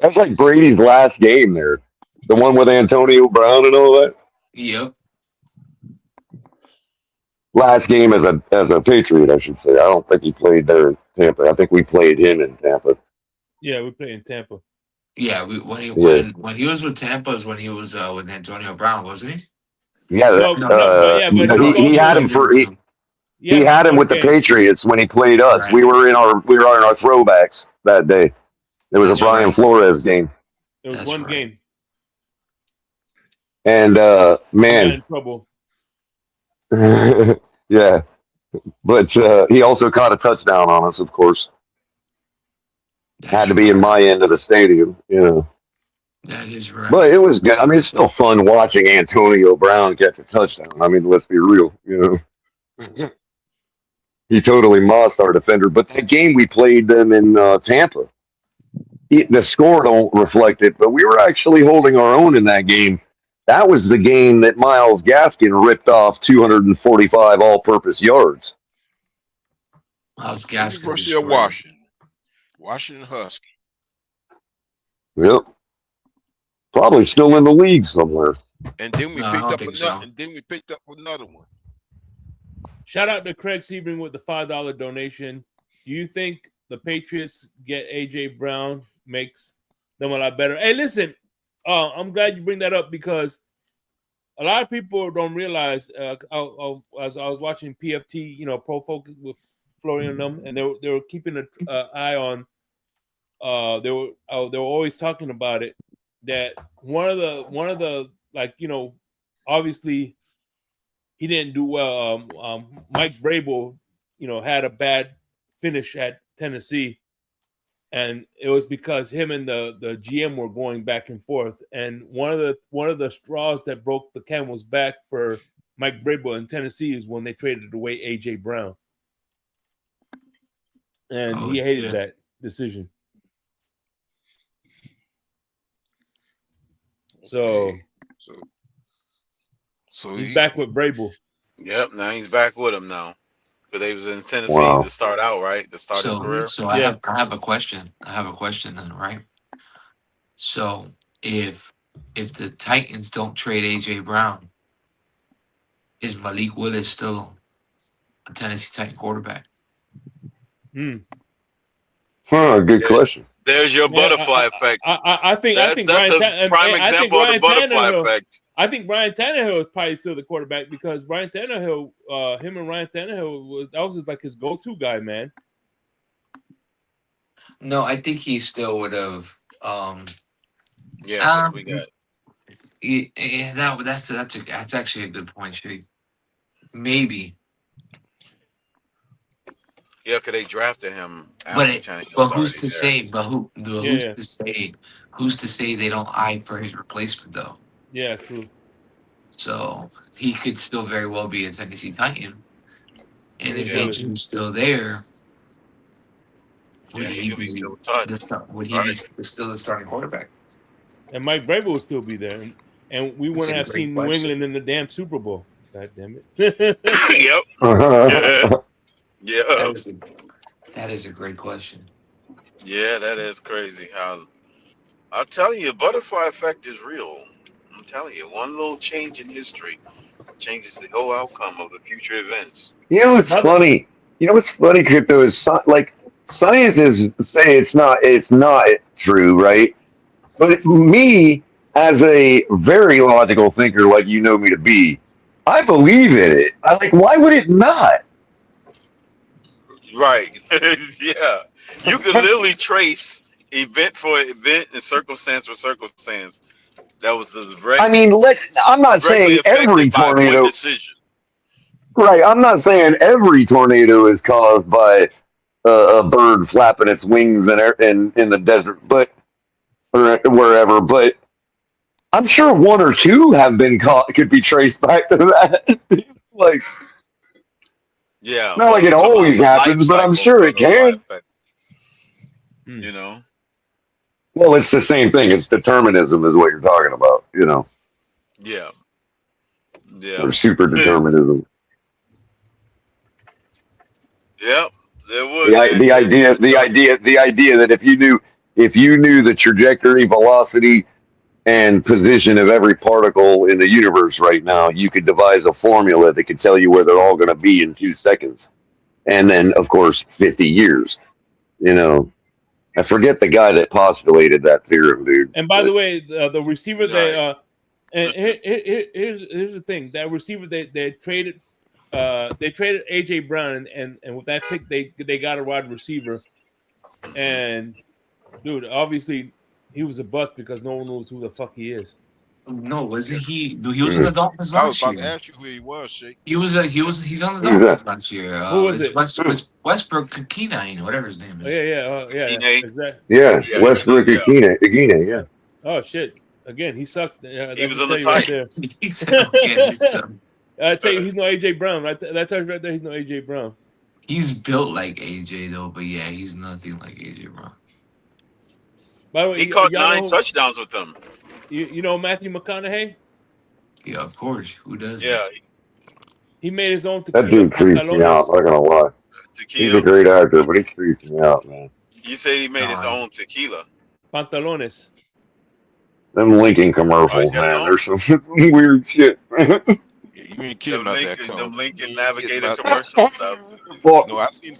That's like Brady's last game there, the one with Antonio Brown and all that. Yep, Last game as a Patriot, I should say. I don't think he played there in Tampa. I think we played him in Tampa. Yeah, we play in Tampa. yeah. Yeah, When he was with Tampa is when he was with Antonio Brown, wasn't he? yeah. No, No, no, but yeah, but he was He had also him for he he had him for had him one with the game. Patriots when he played us. right. We were in our throwbacks that day. It was a That's Brian right. Flores game, It was That's one right. game. and He got man, in trouble. yeah. But he also caught a touchdown on us, of course. Had That's to be in right. my end of the stadium, you know. That is But right. it was good. I mean, it's still fun watching Antonio Brown catch a touchdown. I mean, let's be real, you know. He totally mossed our defender. But that game we played them in Tampa, the score don't reflect it, but we were actually holding our own in that game. That was the game that Miles Gaskin ripped off 245 all-purpose yards. Miles Gaskin University of destroyed him. Washington Husky. Yep. Probably still in the league somewhere. And then we No, I picked don't up think another. so. And then we picked up another one. Shout out to Craig Sebring with the $5 donation. Do you think the Patriots get AJ Brown makes them a lot better? Hey, listen, I'm glad you bring that up because a lot of people don't realize. As I was watching PFT, Pro Focus with Florian and them, and they were keeping an eye on. They were always talking about it. That one of the obviously he didn't do well. Mike Vrabel, had a bad finish at Tennessee, and it was because him and the GM were going back and forth. And one of the straws that broke the camel's back for Mike Vrabel in Tennessee is when they traded away AJ Brown, and Oh he hated shit. that decision. So Okay. So he's back with Vrabel. Yep, now he's back with him now. But they was in Tennessee Wow. to start out, right? To start his career. So Yeah. I have a question. I have a question then, right? So if the Titans don't trade AJ Brown, is Malik Willis still a Tennessee Titan quarterback? Good question. There's your butterfly effect. I think That's Ryan a prime example of the butterfly effect. I think Ryan Tannehill is probably still the quarterback because Ryan Tannehill, him and Ryan Tannehill was like his go-to guy, man. No, I think he still would have. Yeah, because we got. That's actually a good point, Shitty. Maybe, Yeah, because they drafted him but after Tannehill but was who's already to there. say? But who's Yeah. to say? Who's to say they don't eye for his replacement though? Yeah, true. So he could still very well be a Tennessee Titan, and if Yeah. AJ's still there, Would Yeah, he he could be be still touched. would he be Right. still the starting quarterback? And Mike Vrabel will still be there, and we That's wouldn't a have great seen New question. England in the damn Super Bowl. God damn it! Yep. Yeah. That is a great question. Yeah, that is crazy. How I'm telling you, butterfly effect is real. I'm telling you, one little change in history changes the whole outcome of the future events. You know what's Brother, funny? You know what's funny, crypto is like science is say it's not true, right? But me, as a very logical thinker, like you know me to be, I believe in it. I like. Why would it not? Right. Yeah. You could literally trace event for event and circumstance for circumstance that was I mean, I'm not directly saying every affected by one tornado. decision. Right. I'm not saying every tornado is caused by a bird flapping its wings in the desert, but or wherever. But I'm sure one or two have been caught could be traced back to that. Like it's Yeah. not Well, like I'm it talking about always the life happens, but I'm cycle sure it butterfly can. effect. Hmm. You know? Well, it's the same thing. It's determinism, is what you're talking about. Yeah. Yeah. Or super determinism. Yep. There The would. i- the idea the idea the idea that if you knew the trajectory, velocity, and position of every particle in the universe right now, you could devise a formula that could tell you where they're all going to be in 2 seconds, and then of course 50 years. You know, I forget the guy that postulated that theorem, dude. and by the But way, the receiver they Right. and here's the thing, that receiver they traded AJ Brown, and with that pick they got a wide receiver, and dude, obviously he was a bust because no one knows who the fuck he is. No, Yeah. wasn't he? Dude, he was on the Dolphins I was last about to year. ask you who he was, Shake. He's on the who's that? Dolphins last year. Who was It's it? Westbrook Kenine, whatever his name Oh, is. yeah, Kine. exactly. Yeah, Yeah. Westbrook Yeah. Akina. Yeah. Oh shit! Again, he sucks. He That was should on the tell you right Titans. there. He said, "Okay, I tell you, he's no AJ Brown. Right, that tells you right there. He's no AJ Brown. he's built like AJ though, but yeah, he's nothing like AJ Brown." By the way, He caught y'all 9 know touchdowns with them. you know Matthew McConaughey. Yeah, of course. Who doesn't? Yeah. He made his own That tequila dude creeps me out. pantalones. Not gonna lie. He's a Tequila. great actor, but he creeps me out, man. You said he made his No, own tequila. Pantalones. Them Lincoln Oh, he's commercials, got his man. own. There's some weird shit. Yeah, you ain't kidding about that Them color. Lincoln You ain't kidding Navigator about that. commercials. That's Falk, No, I Falk seen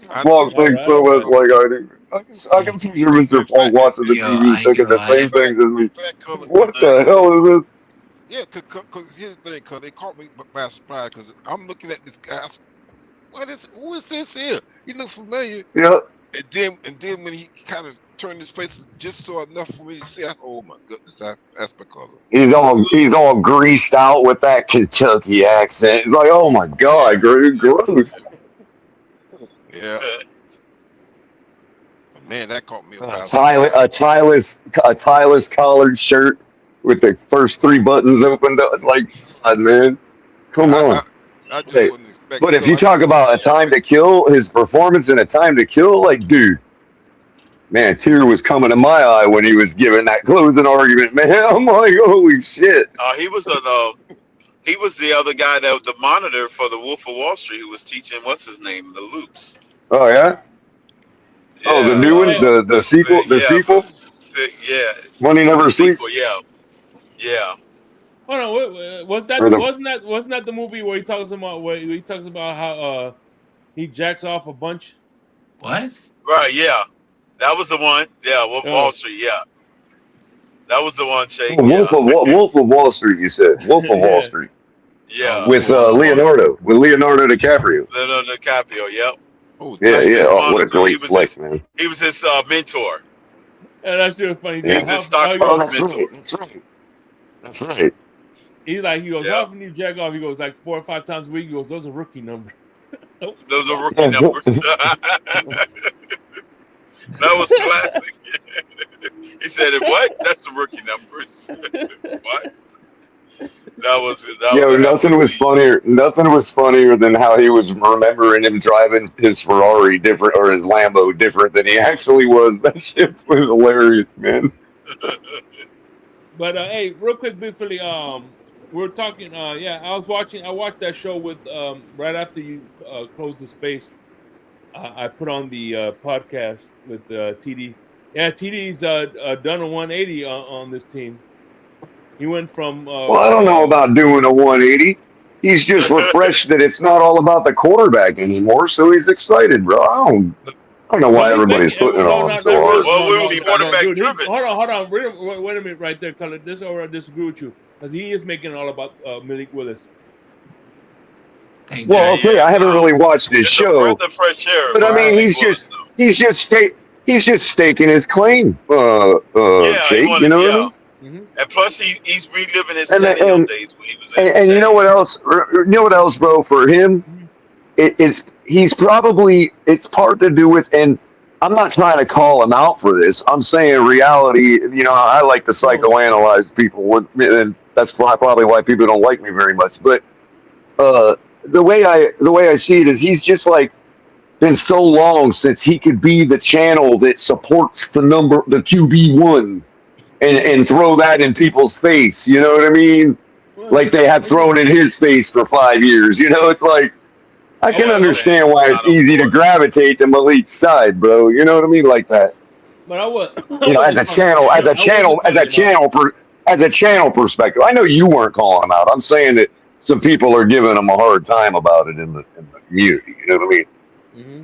All thinks right, so all much right. like I do. I can picture in Mr. Falk fact watching the yo, I TV ain't thinking gonna the lie. same things as me. color. What uh, the hell is this? Yeah, cause here's the thing, cause they caught me by surprise. Cause I'm looking at this guy. I said, who is this here? He looks familiar. Yeah, And then when he kind of turned his face just so enough for me to see, oh my goodness, that's because of he's all greased out with that Kentucky accent. It's like, oh my god, gross. yeah. But man, that caught me A by tie, surprise. a tieless collared shirt with the first three buttons opened up. It's like, God, man, come I on. I, I just Hey, wasn't expecting. but if So you I talk about a time to kill, his performance in a time to kill, like, dude, man, tear was coming to my eye when he was giving that closing argument. Man, I'm like, holy shit. he was the other guy that was the monitor for the Wolf of Wall Street who was teaching what's his name, the loops. Oh yeah. Oh, the Yeah. new one, the sequel, the Yeah. sequel. Yeah. Money The never sleeps. sequel. Yeah. Yeah. Hold on, was Or that the wasn't that the movie where he talks about how he jacks off a bunch? What? Right. Yeah. That was the one. Yeah. Wolf of Wall Oh, Street. Yeah. That was the one, Shake. Wolf Yeah. of Wolf of Wall Street. You said Wolf of Wall yeah. Street Oh, Yeah. Wolf with of Wall Street. Leonardo DiCaprio. Leonardo DiCaprio. Yep. oh Yeah, He was damn, yeah. his Oh, what a monitor. great flick, man. He was his mentor. And that's really funny. He Yeah. was his How he Oh, goes, stockbroker that's mentor. right. That's right. That's right. he goes, how Yeah. often you jack off? He goes like 4 or 5 times a week. He goes, those are rookie numbers. Oh, Those are fuck. rookie numbers. That was classic. He said, "What? That's the rookie numbers." What? that Yo, was a hell of nothing a was scene. funnier. Nothing was funnier than how he was remembering him driving his Ferrari different or his Lambo different than he actually was. That shit was hilarious, man. But hey, real quick, briefly, we're talking. Yeah, I watched that show with right after you closed the space. I put on the podcast with TD. Yeah, TD's done a 180 on this team. He went from Well, I don't know about doing a 180. He's just refreshed that it's not all about the quarterback anymore, so he's excited, bro. I don't know no, why he's everybody's making putting it no, on him not so really. hard. Well, No, we no, were no, no, quarterback dude. driven. Hold on. Wait a minute, right there, color. This or I disagree with you because he is making it all about Malik Willis. Thank Well, you. I'll tell you, I haven't No, really watched his it's a breath show, of fresh air but I about mean, Right. Malik Willis, though. he's just staking his claim, Yeah, he Shake. You wanted. know what I Yeah, mean? Mm-hmm. and plus he's reliving his And Tannehill and days when he was in and you know what Tannehill. else? You know what else, bro? For him, he's probably it's part to do with, and I'm not trying to call him out for this. I'm saying reality. You know, I like to No. psychoanalyze people, and that's probably why people don't like me very much. But the way I see it is, he's just like been so long since he could be the channel that supports the QB1 and throw that in people's face. You know what I mean? Well, Like they had thrown in his face for 5 years. You know, it's like I I can Yeah, was, man, understand why it's not on easy to board. gravitate to Malik's side, bro. You know what I mean? Like that. but I was, I You know, wasn't calling, I wasn't calling him out. as a channel perspective. I know you weren't calling him out. I'm saying that some people are giving him a hard time about it in the community. You know what I mean? Mm-hmm.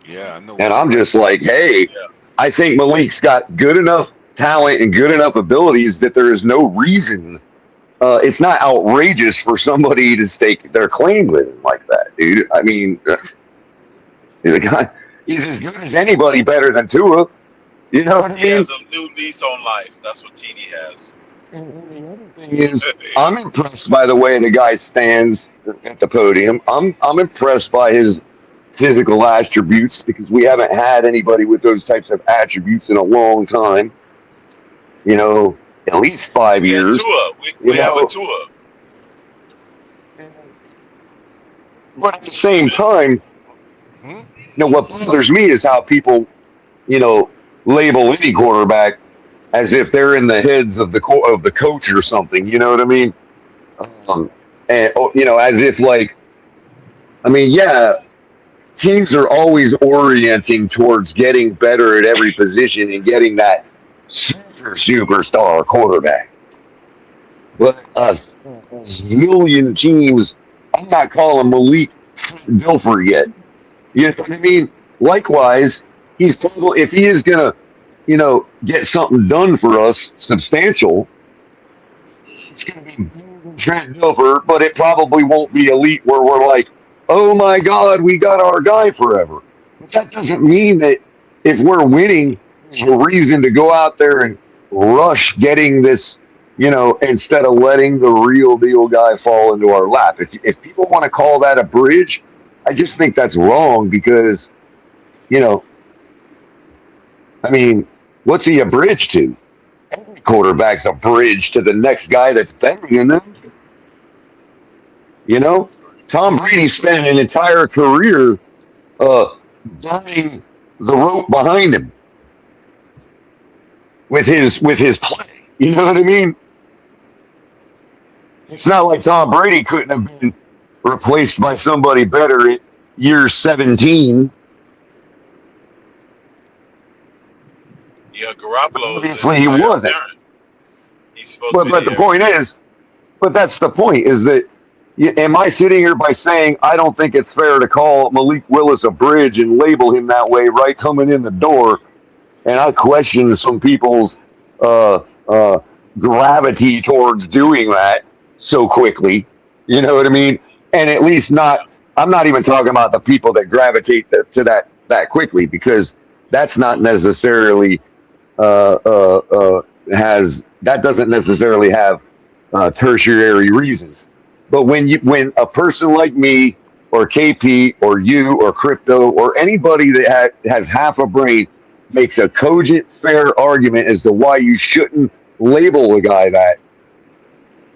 Yeah, I know And what you're I'm right just about. like, hey, Yeah, I think Malik's got good enough talent and good enough abilities that there is no reason. It's not outrageous for somebody to stake their claim with him like that, dude. I mean, the guy, he's as good as anybody, better than Tua. You know what I he mean? has a new lease on life. That's what TD has. And the other thing is, I'm impressed by the way the guy stands at the podium. I'm impressed by his physical attributes because we haven't had anybody with those types of attributes in a long time. You know, at least five And years. Tua, You we have a know, Tua. but at the same time, Hmm? what bothers me is how people, you know, label any quarterback as if they're in the heads of the coach or something. You know what I mean? Um, and as if like, I mean, yeah, teams are always orienting towards getting better at every position and getting that superstar quarterback. But a zillion teams, I'm not calling Malik Dilfer yet. You know what I mean? Likewise, he's probably if he is gonna, get something done for us substantial, it's gonna be Trent Dilfer, but it probably won't be elite where we're like, oh my God, we got our guy forever. But that doesn't mean that if we're winning, there's a reason to go out there and rush getting this, instead of letting the real deal guy fall into our lap. If people want to call that a bridge, I just think that's wrong because, you know, I mean, what's he a bridge to? Every quarterback's a bridge to the next guy that's better than them. You know, Tom Brady spent an entire career burning the rope behind him with his play. You know what I mean? It's not like Tom Brady couldn't have been replaced by somebody better at year 17. Yeah, But Garoppolo is obviously the he heir wasn't. apparent. He's supposed to But be but the the heir point apparent. is, but that's the point is that am I sitting here by saying I don't think it's fair to call Malik Willis a bridge and label him that way right coming in the door? And I question some people's uh, uh, gravity towards doing that so quickly. You know what I mean? And at least Yeah, not. I'm not even talking about the people that gravitate to that quickly because that's not necessarily has that doesn't necessarily have tertiary reasons. But when a person like me or KP or you or crypto or anybody that has half a brain makes a cogent, fair argument as to why you shouldn't label a guy that,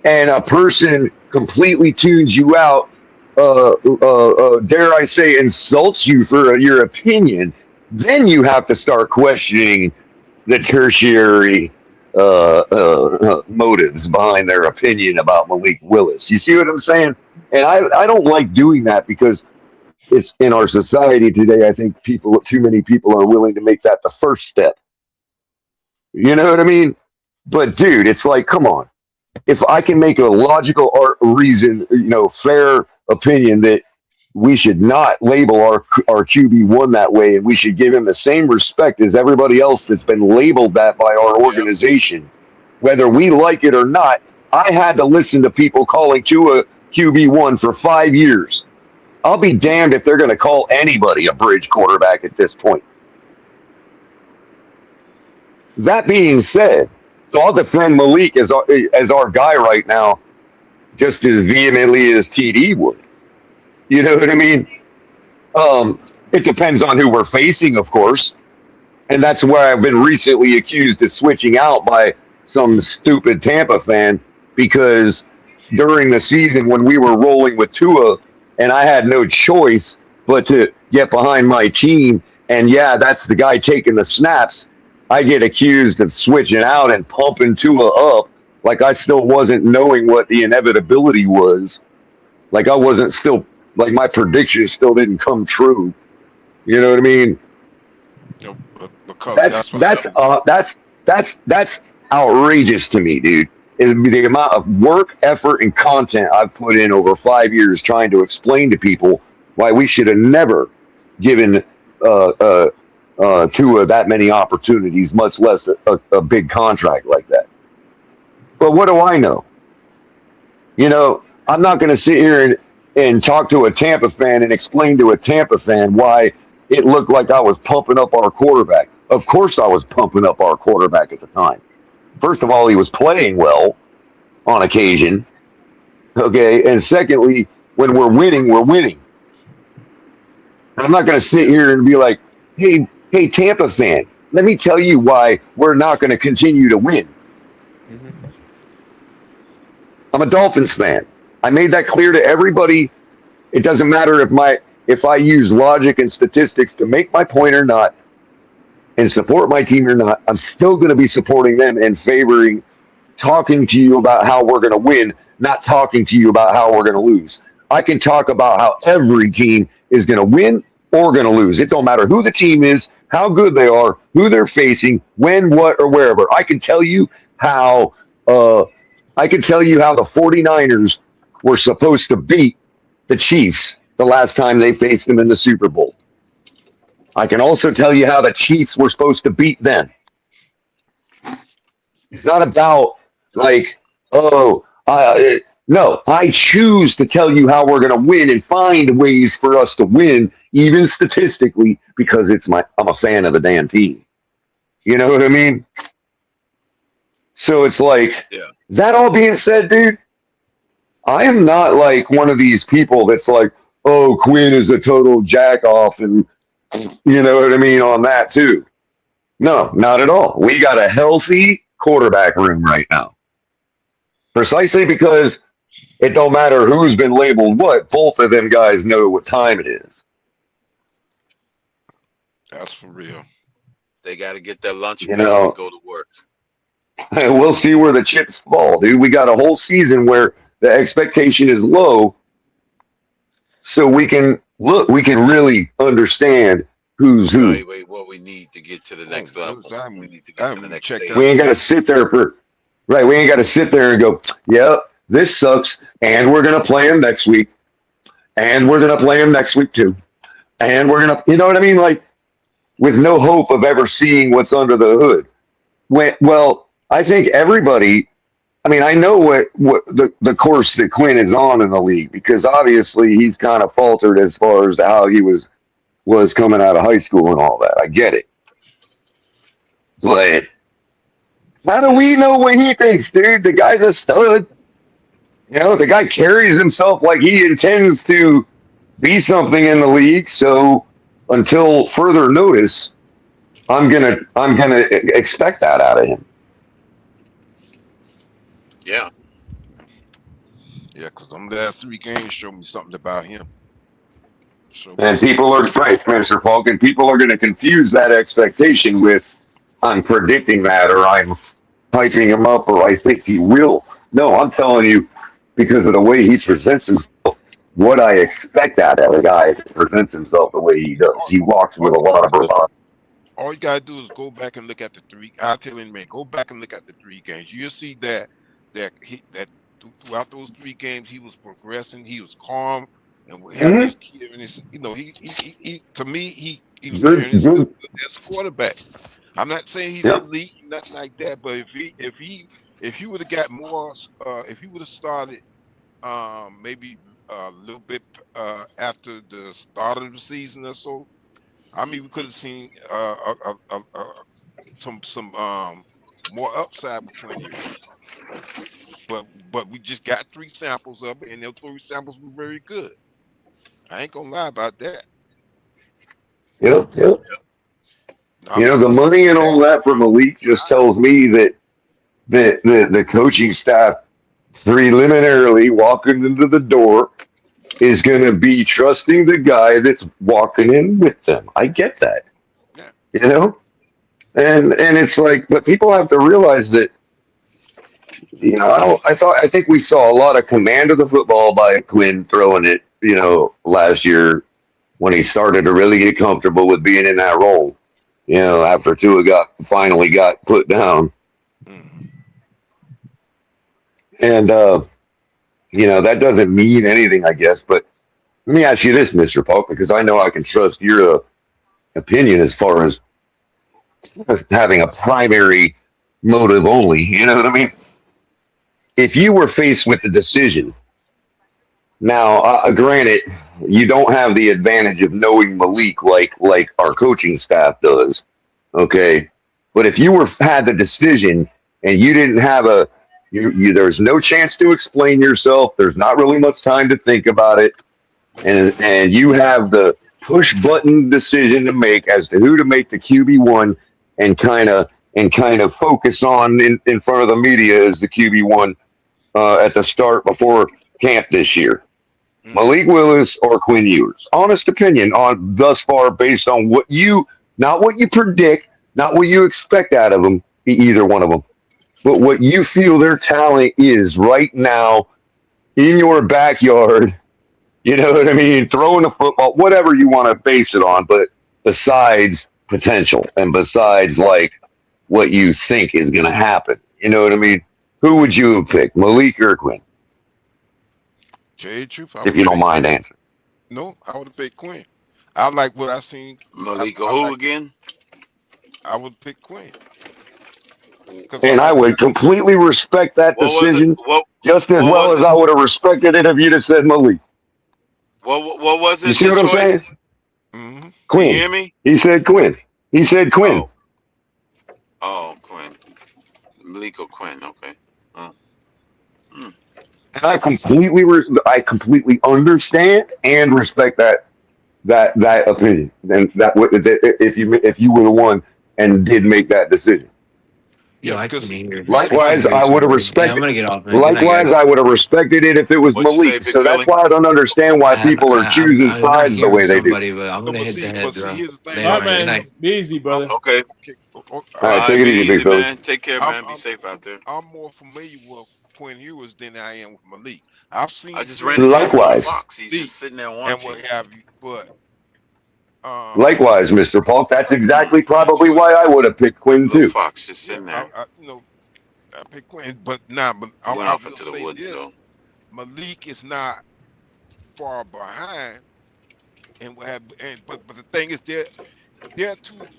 and a person completely tunes you out, dare I say, insults you for your opinion, then you have to start questioning the tertiary motives behind their opinion about Malik Willis. You see what I'm saying? And I don't like doing that because it's in our society today. I think too many people are willing to make that the first step. You know what I mean? But dude, it's like, come on. If I can make a logical reason, fair opinion that we should not label our QB1 that way, and we should give him the same respect as everybody else that's been labeled that by our organization, whether we like it or not. I had to listen to people calling Tua QB1 for 5 years. I'll be damned if they're going to call anybody a bridge quarterback at this point. That being said, so I'll defend Malik as our guy right now, just as vehemently as TD would. You know what I mean? It depends on who we're facing, of course, and that's where I've been recently accused of switching out by some stupid Tampa fan because during the season when we were rolling with Tua, and I had no choice but to get behind my team, and yeah, that's the guy taking the snaps. I get accused of switching out and pumping Tua up like I still wasn't knowing what the inevitability was. Like I wasn't still, like my prediction still didn't come true. You know what I mean? Because That's outrageous to me, dude. The amount of work, effort, and content I've put in over 5 years trying to explain to people why we should have never given Tua that many opportunities, much less a big contract like that. But what do I know? I'm not going to sit here and talk to a Tampa fan and explain to a Tampa fan why it looked like I was pumping up our quarterback. Of course I was pumping up our quarterback at the time. First of all, he was playing well on occasion. Okay. And secondly, when we're winning, we're winning. I'm not going to sit here and be like, hey, Tampa fan, let me tell you why we're not going to continue to win. Mm-hmm. I'm a Dolphins fan. I made that clear to everybody. It doesn't matter if I use logic and statistics to make my point or not and support my team or not. I'm still going to be supporting them and favoring talking to you about how we're going to win, not talking to you about how we're going to lose. I can talk about how every team is going to win or going to lose. It don't matter who the team is, how good they are, who they're facing, when, what, or wherever. I can tell you how the 49ers were supposed to beat the Chiefs the last time they faced them in the Super Bowl. I can also tell you how the Chiefs were supposed to beat them. It's not about no, I choose to tell you how we're going to win and find ways for us to win, even statistically, because I'm a fan of the damn team. You know what I mean? So it's like, that all being said, dude, I am not like one of these people that's like, oh, Quinn is a total jack off and you know what I mean on that too. No, not at all. We got a healthy quarterback room right now. Precisely because it don't matter who's been labeled what, both of them guys know what time it is. That's for real. They got to get their lunch You paid know. and go to work. And we'll see where the chips fall, dude. We got a whole season where the expectation is low, so we can really understand who's who. Evaluate what we need to get to the next level. We need to get to the next stage. We ain't got to sit there we ain't got to sit there and go, yeah, this sucks, and we're gonna play him next week, and we're gonna play him next week too, and we're gonna, you know what I mean, like with no hope of ever seeing what's under the hood. Well, I think everybody. I mean, I know what the course that Quinn is on in the league, because obviously he's kind of faltered as far as how he was coming out of high school and all that. I get it. But how do we know what he thinks, dude? The guy's a stud. You know, the guy carries himself like he intends to be something in the league. So until further notice, I'm gonna expect that out of him. Yeah. Yeah, because them last 3 games showed me something about him. Showed me And something. people are right, Mr. Falk, and people are going to confuse that expectation with I'm predicting that or I'm hyping him up or I think he will. No, I'm telling you because of the way he presents himself, what I expect out of a guy that presents himself the way he does. All, He walks all, with a lot of bravado. all you gotta do is go back and look at the three. I'll tell you, man, go back and look at the 3 games. You'll see that throughout those 3 games, he was progressing. He was calm and Mm-hmm. carrying his. He to me, he was Good, carrying himself good. good as a quarterback. I'm not saying he's Yep. elite, nothing like that. But if he would have got more, if he would have started, maybe a little bit after the start of the season or so, I mean, we could have seen some more upside with Quinn Ewers. But we just got 3 samples of it, and those 3 samples were very good. I ain't gonna lie about that. Yep. Yep. I'm The still money and back. all that for Malik just tells me that the coaching staff preliminarily walking into the door is going to be trusting the guy that's walking in with them. I get that, Yeah. you know, and it's like, but people have to realize that, I think we saw a lot of command of the football by Quinn throwing it, last year when he started to really get comfortable with being in that role. After Tua finally got put down, Mm. and that doesn't mean anything, I guess. But let me ask you this, Mister Polk, because I know I can trust your opinion as far as having a primary motive only. You know what I mean? If you were faced with the decision, now, granted, you don't have the advantage of knowing Malik like our coaching staff does. Okay, but if you had the decision and you didn't have there's no chance to explain yourself. There's not really much time to think about it, and you have the push button decision to make as to who to make the QB1 and kind of focus on in front of the media as the QB1 at the start before camp this year. Mm. Malik Willis or Quinn Ewers. Honest opinion on thus far based on not what you predict, not what you expect out of them, either one of them, but what you feel their talent is right now in your backyard. You know what I mean? Throwing a football, whatever you want to base it on, but besides potential and besides like what you think is going to happen. You know what I mean? Who would you have picked, Malik or Quinn, Tell you the truth, I if would you have don't picked mind Quinn. answering? No, I would have picked Quinn. I like what I seen. Malika I who like. again? I would pick Quinn because I And I like what I. would completely respect that What was it? decision What just as what well was as I his would have respected it if you'd have said Malik. what was You his see what I'm saying? choice? Mm-hmm. Can you Quinn. hear me? He said Quinn. He said Quinn. Oh, oh, Quinn. Malika Quinn. Okay. Uh, hmm. And I completely understand and respect that opinion. And if you were the one and did make that decision. Yo, Yeah, I because can hear. because I can Likewise, hear I would have somebody. Yeah, I'm respected. gonna get off, man. Good night, Likewise, guys. I would have respected it if it was What'd you say, Malik. Big So that's Philly? why I don't understand why people are choosing I'm not sides the hearing way they do. somebody, but I'm no, gonna hit the head, but see, bro. here's the thing Later, All right, about man. it. Good man. night. Be easy, I'm brother. Okay. okay. All right, All take right, it be easy, easy, big Philly. man. Take care, I'm man. Be I'm safe out there. I'm more familiar with Quinn Ewers than I am with Malik. I've I seen just ran film into of him on Likewise, Fox. He's Malik just sitting there and watching. what have you, but um, likewise, Mr. Polk. That's exactly That's probably what why I would have picked Quinn little too. Fox just yeah, sitting there. I pick Quinn, but nah, but He went I off will into the say woods this: though. Malik is not far behind, and what have but the thing is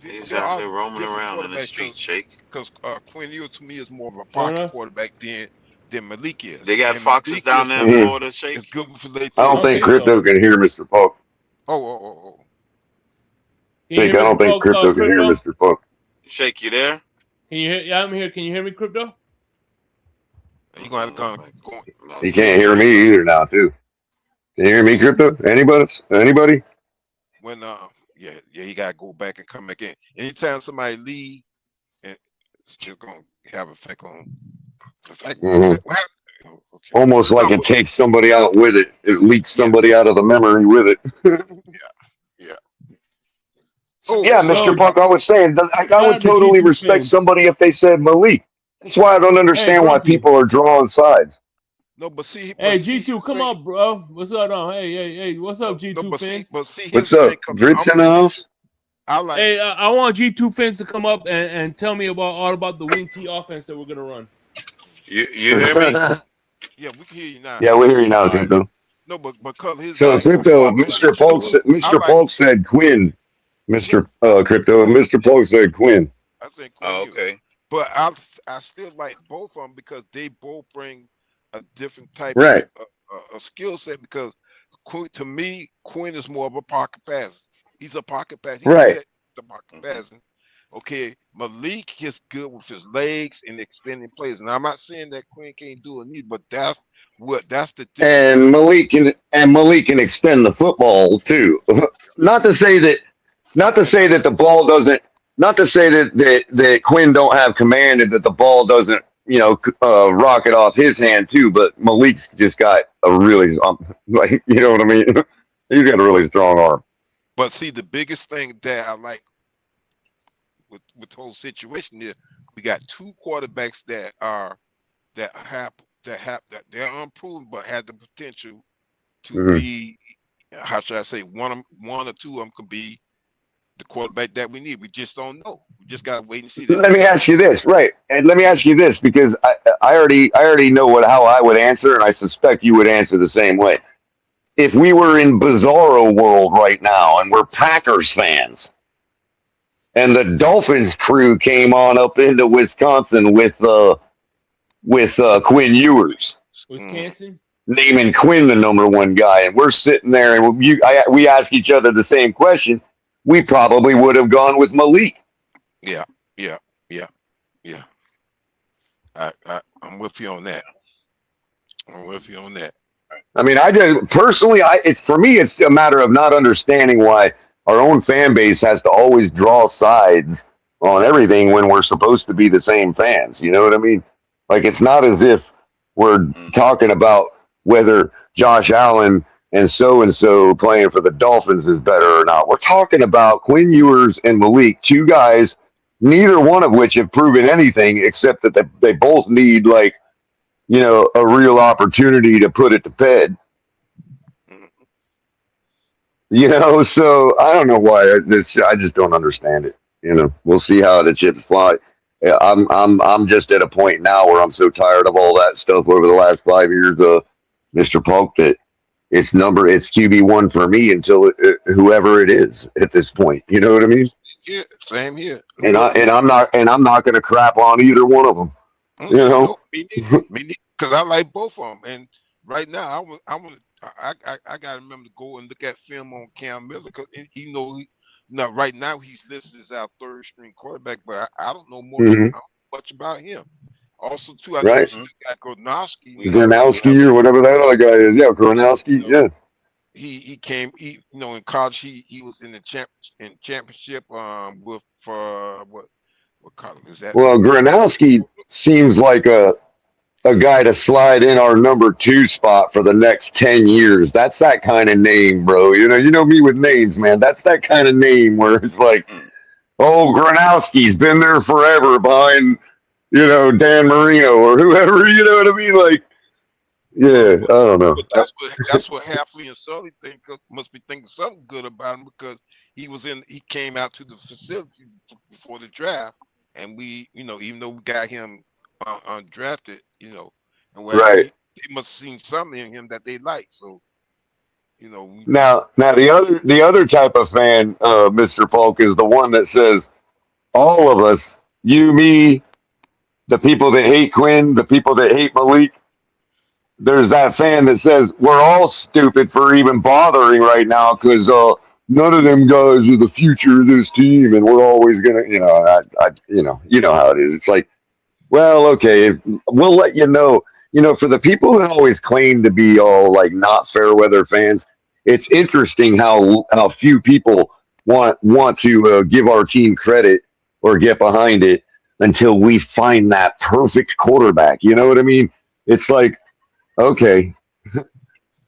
He's there out are here roaming different around in the quarterbacks street, Shake. because Quinn Ewers to me is more of a Fair pocket enough. quarterback than Malik is, They got and foxes Malik down there in Mhm. Florida, is Shake. good with Filet I I don't don't think Filet. think so. crypto can hear Mr. Polk. Oh. Can you Jake, hear I me, don't think crypto can hear Crypto? Mr. Polk. Shake, you there? Can you hear? Yeah, I'm here. Can you hear me, Crypto? You gonna have to Look go, like go no, He he can't ain't hear there. me either now, too. Can you hear me, crypto? Anybody? Anybody? when yeah, you gotta go back and come back in. Anytime somebody leave, it's still gonna have effect on. In fact, Hmm. what happened? Okay. Almost No, like it but takes somebody out with it. It leaks yeah, somebody out of the memory with it. yeah. So Oh, yeah, so Mr. Yo, Punk, I was saying that I shout would out to totally G2 respect fans. somebody if they said Malik. That's why I don't Hey, understand why Grumpy. people are drawing sides. no, Hey, here's G2, the come thing. up, bro. What's up, on? Hey, what's No, up, no, G2 fans? here's What's the thing. up? Cause Dritz in the house? I like. Hey, I want G2 fans to come up and tell me all about the wing T offense that we're gonna run. You hear me? Yeah, we can hear you now. Yeah, we hear you now, All right. Crypto. No, but because So his Crypto, offense is good. I Mr. like. Polk said Quinn. Yeah, Mr. Crypto, Mr. Polk said Quinn. I think Quinn Oh, you. okay. But I still like both of them because they both bring a different type Right, of skill set. Because to me, Quinn is more of a pocket passer. He's a pocket passer. He's good right. at the pocket Hmm. passing. Okay, Malik is good with his legs and extending plays. And I'm not saying that Quinn can't do it neither, but that's the difference And between. Malik can extend the football too. Not to say that not to And say that the ball doesn't not to say that Quinn don't have command and that the ball doesn't rocket off his hand too, but Malik's just got a really like you know what I mean. He's got a but really strong arm. see, the biggest thing that I like with the whole situation is we got two quarterbacks that they're unproven but have the potential to Mhm. be, how should I say, one or two of them could be the quarterback that we need. We just don't know. We just gotta wait and see. This Let is me ask you this, right? And let me ask you this because I already know how I would answer, and I suspect you would answer the same way. If we were in Bizarro world right now and we're Packers fans, and the Dolphins crew came on up into Wisconsin with Quinn Ewers, mm, Wisconsin. naming Quinn the number one guy, and we're sitting there and we ask each other the same question. We probably would have gone with Malik. yeah, yeah, yeah, yeah. I'm with you on that. I'm with you on that. I mean, I just personally, it's for me, it's a matter of not understanding why our own fan base has to always draw sides on everything when we're supposed to be the same fans. You know what I mean? Like it's not as if we're Hmm. talking about whether Josh Allen and so playing for the Dolphins is better or not. We're talking about Quinn Ewers and Malik, two guys, neither one of which have proven anything except that they both need like a real opportunity to put it to bed. Mm. So I don't know why this. I just don't understand it. We'll see how the chips fly. Yeah, I'm just at a point now where I'm so tired of all that stuff over the last 5 years, Mr. Punk, that it's QB1 for me until whoever it is at this point. You know what I mean? Yeah, same here. And Me neither. I'm not going to crap on either one of them. You know? Nope, me neither. Me neither. Because I like both of them. And right now, I got to remember to go and look at film on Cam Miller because right now he's listed as our third string quarterback, but I don't know hmm much about him. Also, too, I know we Right? still got Gronowski. We have Gronowski or whatever that other guy is. Yeah, You Gronowski. know, Yeah. he came. In college he was in the championship with what college is that? Well, Gronowski seems like a guy to slide in our number two spot for the next 10 years. That's that kind of name, bro. You know me with names, man. That's that kind of name where it's like, mm, oh, Gronowski's been there forever behind, Dan Marino or whoever, you know what I mean? Like, Well, yeah, I but, don't know. but that's what Halfley and Sully must be thinking something good about him because he came out to the facility before the draft, and even though we got him undrafted, and whatever, Right. they must have seen something in him that they like. So you know, we, Now the other type of fan, Mr. Polk, is the one that says all of us, you, me, the people that hate Quinn, the people that hate Malik, there's that fan that says we're all stupid for even bothering right now because none of them guys are the future of this team, and we're always gonna, how it is. It's like, well, okay, we'll let you know. For the people who always claim to be all like not fair weather fans, it's interesting how few people want to give our team credit or get behind it until we find that perfect quarterback. You know what I mean? It's like Okay.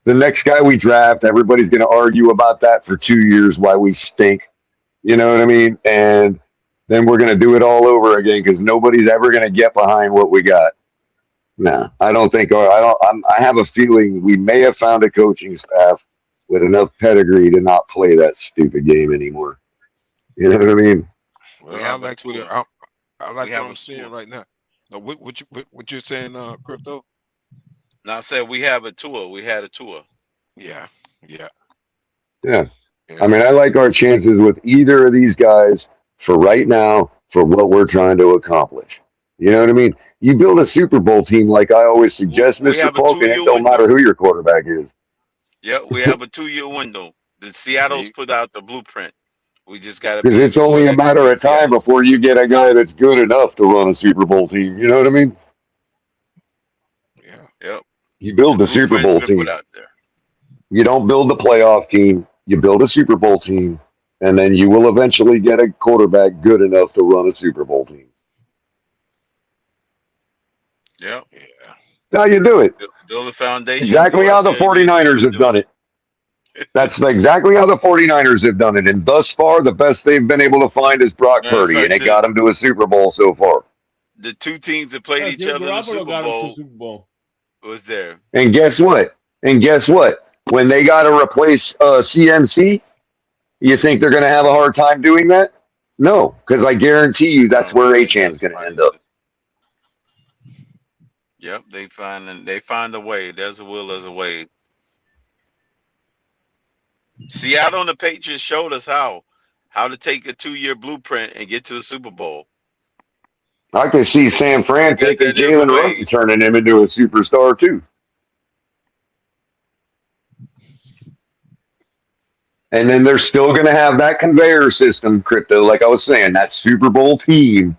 The next guy we draft, everybody's going to argue about that for 2 years, why we stink. You know what I mean? And then we're going to do it all over again because nobody's ever going to get behind what we got. No, I don't think. Or I don't. I have a feeling we may have found a coaching staff with enough pedigree to not play that stupid game anymore. You know what I mean? We Well, I have a like what tour. I We like what have a I'm seeing tour. right now. No, what you're saying, crypto? Now I said we have a tour. We had a tour. Yeah, yeah, Yeah. I yeah. mean, I like our chances with either of these guys for right now for what we're trying to accomplish. You know what I mean? You build a Super Bowl team, like I always suggest, We Mister have a Falcon. It 2 year don't matter window. who your quarterback is. Yeah, we have a 2 year window. The Seattle's They, put out the bluepeint. We just got to Because be it's able to only a matter execute of time Seattle's before you blueprint. get a guy that's good enough to run a Super Bowl team. You know what I mean? yeah. Yep. You The build the Super blueprint's Bowl been put team. out there. You don't build the playoff team. You build a Super Bowl team, and then you will eventually get a quarterback good enough to run a Super Bowl team. Yep. Yeah. That's how you do it. Build a foundation, Exactly go how out the there and just keep 49ers on have doing done it. That's exactly how the 49ers have done it. And thus far, the best they've been able to find is Brock Matter of Purdy, and fact, it got him to a Super Bowl so far. the two teams that played No, each Jimmy other in the Garoppolo Super got him to the Bowl Super Bowl. was there. And guess what? And guess what? When they got to replace CMC, you think they're going to have a hard time doing that? No, because I guarantee you that's No, where they got Achan's going to somebody end up. else. Yep, they find a way. There's a will, there's a way. Seattle and the Patriots showed us how to take a 2 year blueprint and get to the Super Bowl. I could see San They Fran got taking their different Jalen Ruggs and ways. turning him into a superstar too. And then they're still going to have that conveyor system, crypto, like I was saying, that Super Bowl team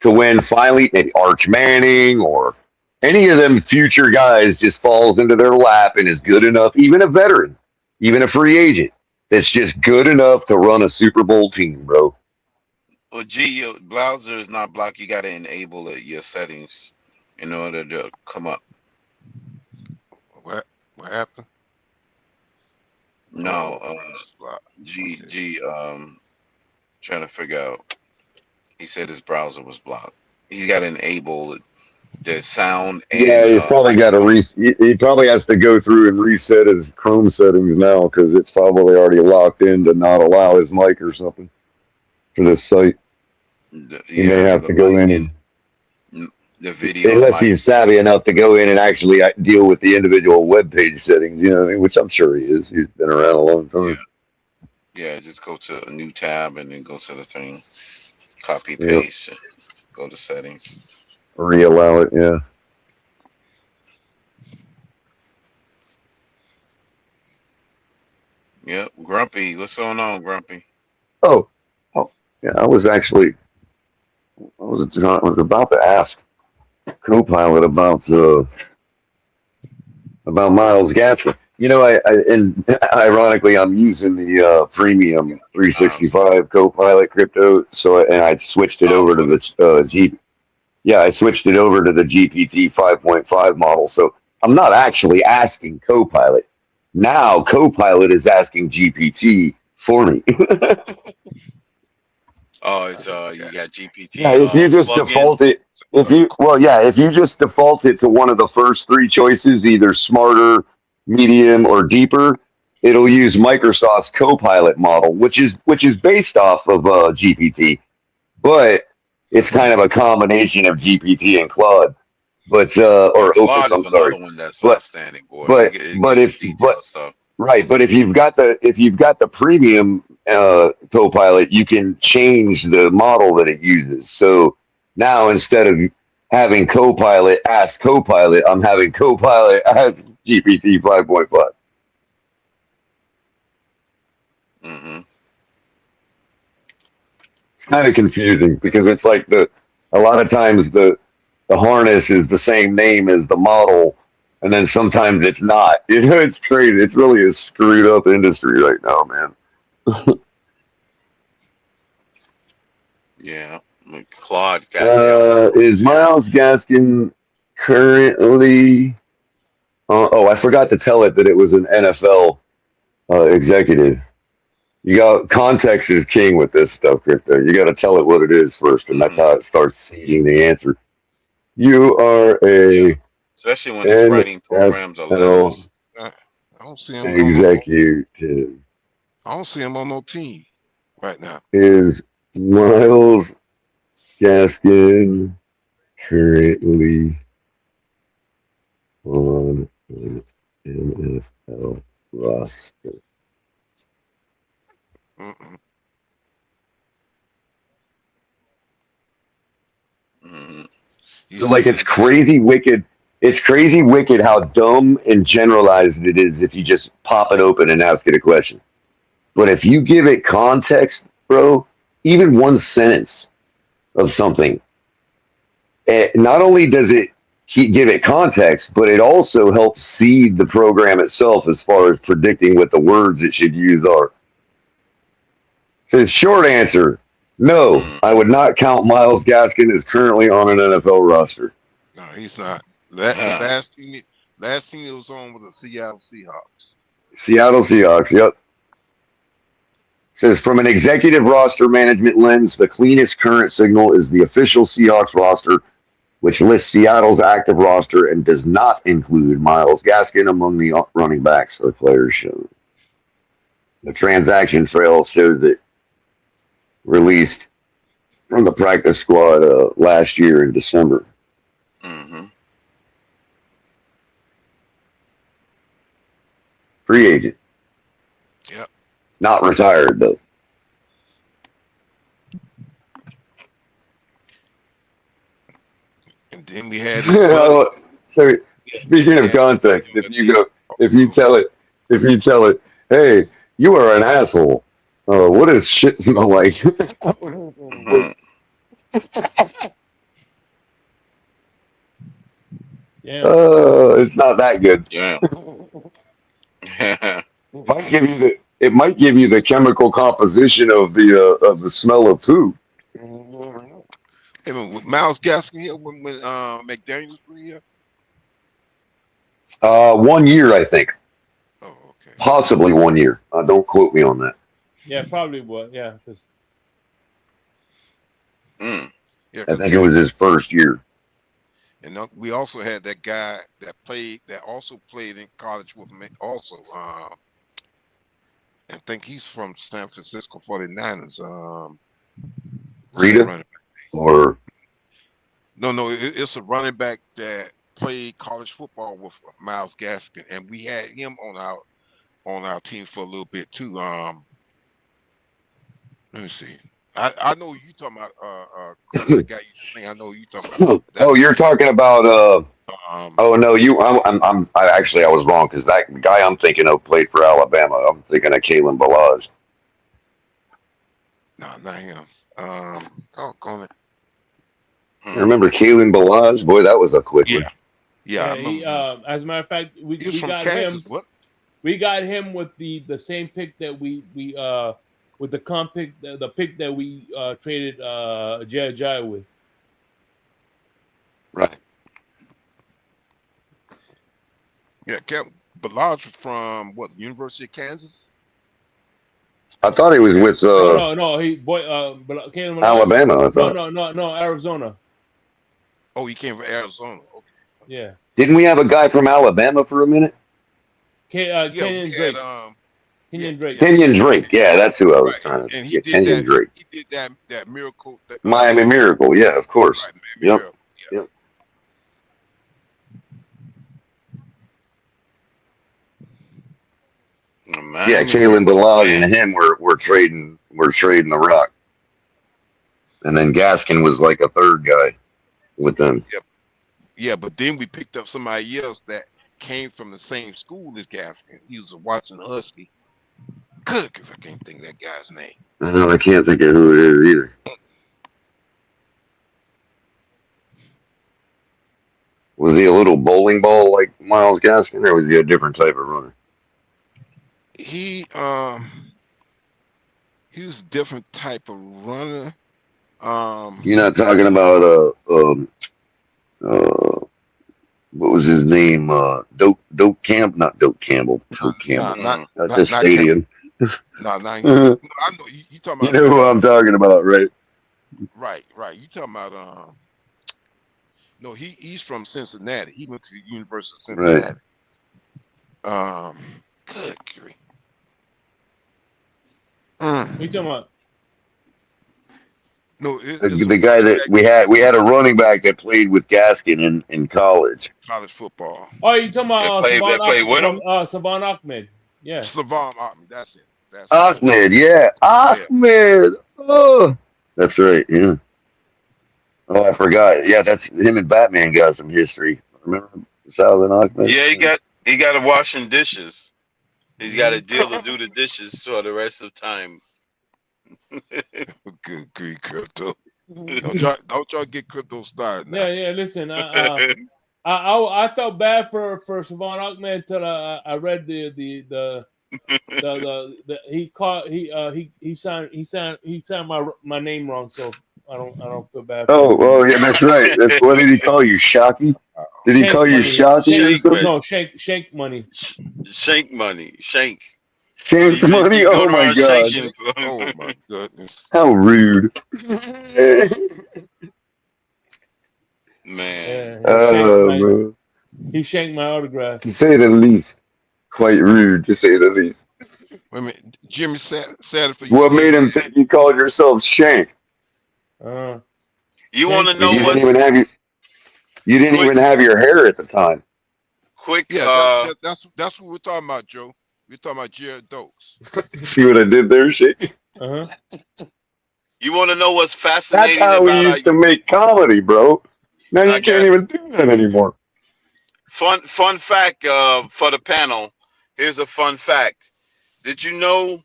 to win finally, maybe Arch Manning or any of them future guys just falls into their lap and is good enough, even a veteran, even a free agent, that's just good enough to run a Super Bowl team, bro. Well, G, your browser is not blocked. You got to enable your settings in order to come up. What happened? No, Oh, it's blocked. G, Okay. G, trying to figure out. He said his browser was blocked. He's got to enable the sound Yeah, and he's probably got to microphone. he probably has to go through and reset his Chrome settings now because it's probably already locked in to not allow his mic or something for this site. He may Yeah, have the to go mic in and and the video and unless mic. he's savvy enough to go in and actually deal with the individual web page settings, you know, what I mean? Which I'm sure he is. He's been around a long Yeah, time. yeah. Just go to a new tab and then go to the thing. Copy Yeah, paste. And go to settings. reallow it. Yeah. Yep. Grumpy. What's going on, Grumpy? Oh, oh, yeah. I was about to ask Copilot about Miles Gasper. You know, and ironically, I'm using the premium Miles. 365 Copilot crypto. And I switched it Oh, over to for the the G. Yeah, I switched it over to the GPT 5.5 model. So I'm not actually asking Copilot. Now Copilot is asking GPT for me. it's Yeah. you got Yeah, GPT if you just plug in. default it, if you just default it to one of the first three choices, either smarter, medium, or deeper, it'll use Microsoft's Copilot model, which is based off of GPT, but it's kind of a combination of GPT and Claude, but Yeah, or Opus. Claude I'm is sorry, another one that's but outstanding, boy. but It but gives you if but detailed stuff. right, but if you've got the premium Copilot, you can change the model that it uses. So now instead of having Copilot ask Copilot, I'm having Copilot ask GPT 5.5. Hmm. It's kind of confusing because it's like a lot of times the harness is the same name as the model, and then sometimes it's not. It's crazy. It's really a screwed up industry right now, man. Yeah, I mean, Claude got hell. It's Is serious. Miles Gaskin currently? I forgot to tell it that it was an NFL executive. You got context is king with this stuff right there. You got to tell it what it is first, and that's Mm-hmm. how it starts seeding the answer. You are Yeah. a Especially when it's writing programs or NFL letters. I don't see him on no. executive. I don't see him on no team right now. Is Miles Gaskin currently on an NFL roster? Mm-mm. Mm-hmm. So like He's it's a guy. crazy wicked. It's crazy wicked how dumb and generalized it is if you just pop it open and ask it a question. But if you give it context, bro, even one sentence of something, not only does it give it context, but it also helps seed the program itself as far as predicting what the words it should use are. So, short answer, no, Mm. I would not count Miles Gaskin as currently on an NFL roster. No, he's not. That the Ah. last team he was on was the Seattle Seahawks. Seattle Seahawks, yep. Says from an executive roster management lens, the cleanest current signal is the official Seahawks roster, which lists Seattle's active roster and does not include Miles Gaskin among the running backs or players shown. The transaction trail shows it released from the practice squad last year in December. Mm-hmm. Free agent, Yep. not retired though. And then we had his buddy. So We speaking of had his buddy context, on that team if you also. tell it, hey, you are an asshole. What does shit smell like? Mm-hmm. Damn. It's not that good. Yeah. It might give you the chemical composition of the smell of poo. Hey, with Miles Gaskin here when McDaniels was here. 1 year, I think, Oh, okay. possibly 1 year. Don't quote me on that. Yeah, probably would. Yeah, 'cause- Mm. Yeah, I because think it was his first year. and we also had that guy that also played in college with me also. I think he's from San Francisco 49ers. What's that Rita running? or No, it's a running back that played college football with Miles Gaskin, and we had him on our team for a little bit too. Let me see. I know you talking about Chris, the guy you think I know you talking about. That's oh, you're talking about um oh no, I was wrong because that guy I'm thinking of played for Alabama. I'm thinking of Kalen Balaj. no, not him. Oh, going You Mm. remember Kalen Balaj? Boy, that was a quick one. yeah, yeah, I yeah. He, remember him. as a matter of fact, He was we from got Kansas. him. What? We got him with the same pick that we with the comp pick the pick that we traded Jai with. Right. Yeah, Balaj was from what? University of Kansas. I thought he was with No. He boy Caleb Milage. Alabama. I thought. No. Arizona. Oh, he came from Arizona. Okay. Yeah. Didn't we have a guy from Alabama for a minute? Yeah, we Kenyon had Drake. yeah, Kenyon Drake. yeah, Kenyon Drake. Yeah, that's who I was right. trying to. And Yeah, Kenyon Drake. he did that miracle that Miami Miracle. Yeah, of course. right, Miami Yep. Miracle. Yeah. Yep. Yeah, Miami Kalen Miracle, Balaj man. and him were trading the rock, and then Gaskin was like a third guy with them. Yeah, yeah, but then we picked up somebody else that came from the same school as Gaskin. He was a Washington Husky. Good, 'cause I can't think of that guy's name. I know I can't think of who it is either. Was he a little bowling ball like Miles Gaskin, or was he a different type of runner? He um he was a different type of runner. You're Um not talking about uh what was his name? Dope Camp, not Dope Campbell. Nah, Dope Campbell. Mm. That's his not Campbell. stadium. Nah, nah. You No, I know you talking about. know who I'm talking about, right? Right. You talking about no, he's from Cincinnati. He went to the University of Right. Cincinnati. Um, good grief. What you talking about? No, The, it's a the guy running that back we had a running back that played with Gaskin in college. college football. Oh, you talking That about play with him. Savon Ahmed? Yeah. Savon Ahmed. That's it. Ahmed, yeah. Yeah. Ahmed. Oh, that's right. Yeah. Oh, I forgot. Yeah, that's him and Batman got some history. Remember Salvin Ahmed? Yeah, he got to washing dishes. He's got a deal to do the dishes for the rest of time. Good grief, crypto. Don't y'all get crypto started now. Yeah. Listen, I felt bad for Savon Ahmed until I read the he signed my name wrong, so I don't feel bad. Oh, yeah, that's right. What did he call you, Shocky? Did he call you Shocky? Shank money. No, shank money. Shank money. Shank. Shank money? Go Oh my around god! shanking. Oh my goodness. How rude! Man. Man. He shanked my autograph. To say the least, quite rude. To say the least. Wait a minute. Jimmy said it for you. What made him think you called yourself Shank? You want to know You what's didn't even have you didn't quick- even have your hair at the time. quick? Yeah, that's what we're talking about, Joe. We're talking about Jared Dokes. See what I did there, Shake? You want to know what's That's fascinating how we about used to make comedy, bro. Now you I can't even do that anymore. fun fact for the panel? Here's a fun fact. Did you know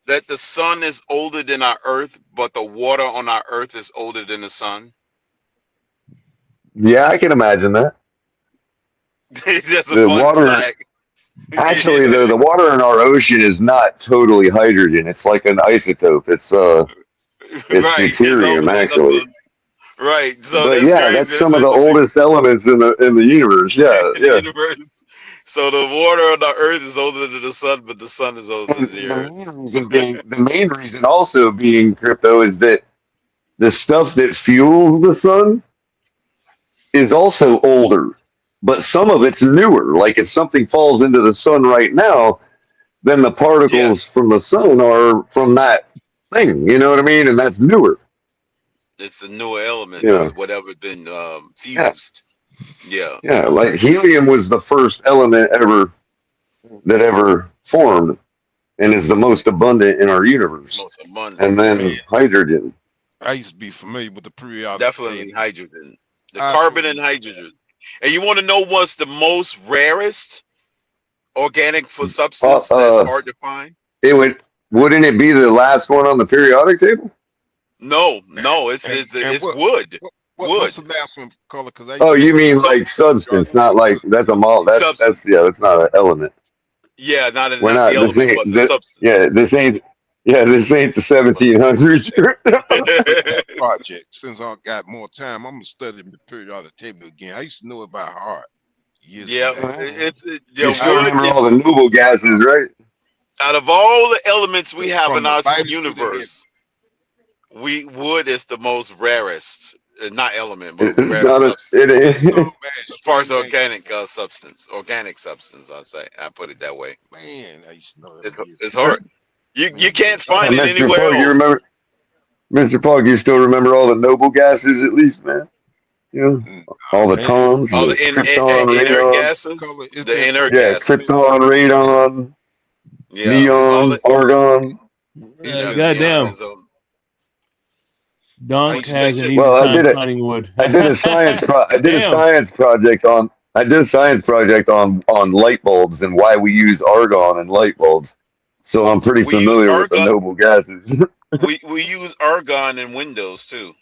that the sun is older than our Earth, but the water on our Earth is older than the sun? Yeah, I can imagine that. That's a The fun water- fact. Actually, the water in our ocean is not totally hydrogen. It's like an isotope. It's right. deuterium, actually. Right. So But that's yeah, crazy. that's That's some of the interesting. oldest elements in the universe. Yeah, yeah. Universe. So the water on the Earth is older than the sun, but the sun is older And than the Earth. the main reason also being crypto is that the stuff that fuels the sun is also older, but some of it's newer. Like if something falls into the sun right now, then the particles from the sun are from that thing. You know what I mean? And that's newer. It's a newer element, Yeah. whatever's been fused. Yeah. Yeah, like helium was the first element that ever formed, and is the most abundant in our universe. Most abundant. And then hydrogen. I used to be familiar with the periodic Definitely table. hydrogen. The Absolutely. carbon and hydrogen. And you want to know what's the most rarest organic substance that's hard to find? Wouldn't it be the last one on the periodic table? No, it's wood. What's the last one, Color? Oh, you mean like substance, not like that's a mol. That's that's not an element. Yeah, not the This element, ain't, but the substance. this ain't the 1700s. project. Since I got more time, I'm gonna study the periodic table again. I used to know it by heart. Yeah, You still remember all the noble gases, right? Out of all the elements we have From in the our lightest to the universe, wood is the most rarest. Not element, but It's rarest not substance. As far as organic substance, I'll say. I put it that way. Man, I used to know that. It's hard. You can't find it Mr. anywhere Pug, else. you remember? Mr. Pug, you still remember all the noble gases at least, man? You know, all the tons, all the krypton, inert radon. gases, the inert Yeah, gases. krypton, radon, neon, argon. Goddamn. Donk has an easy Well, time finding wood. I did a science project on light bulbs and why we use argon in light bulbs. So I'm pretty familiar with the noble gases. we use argon in windows too.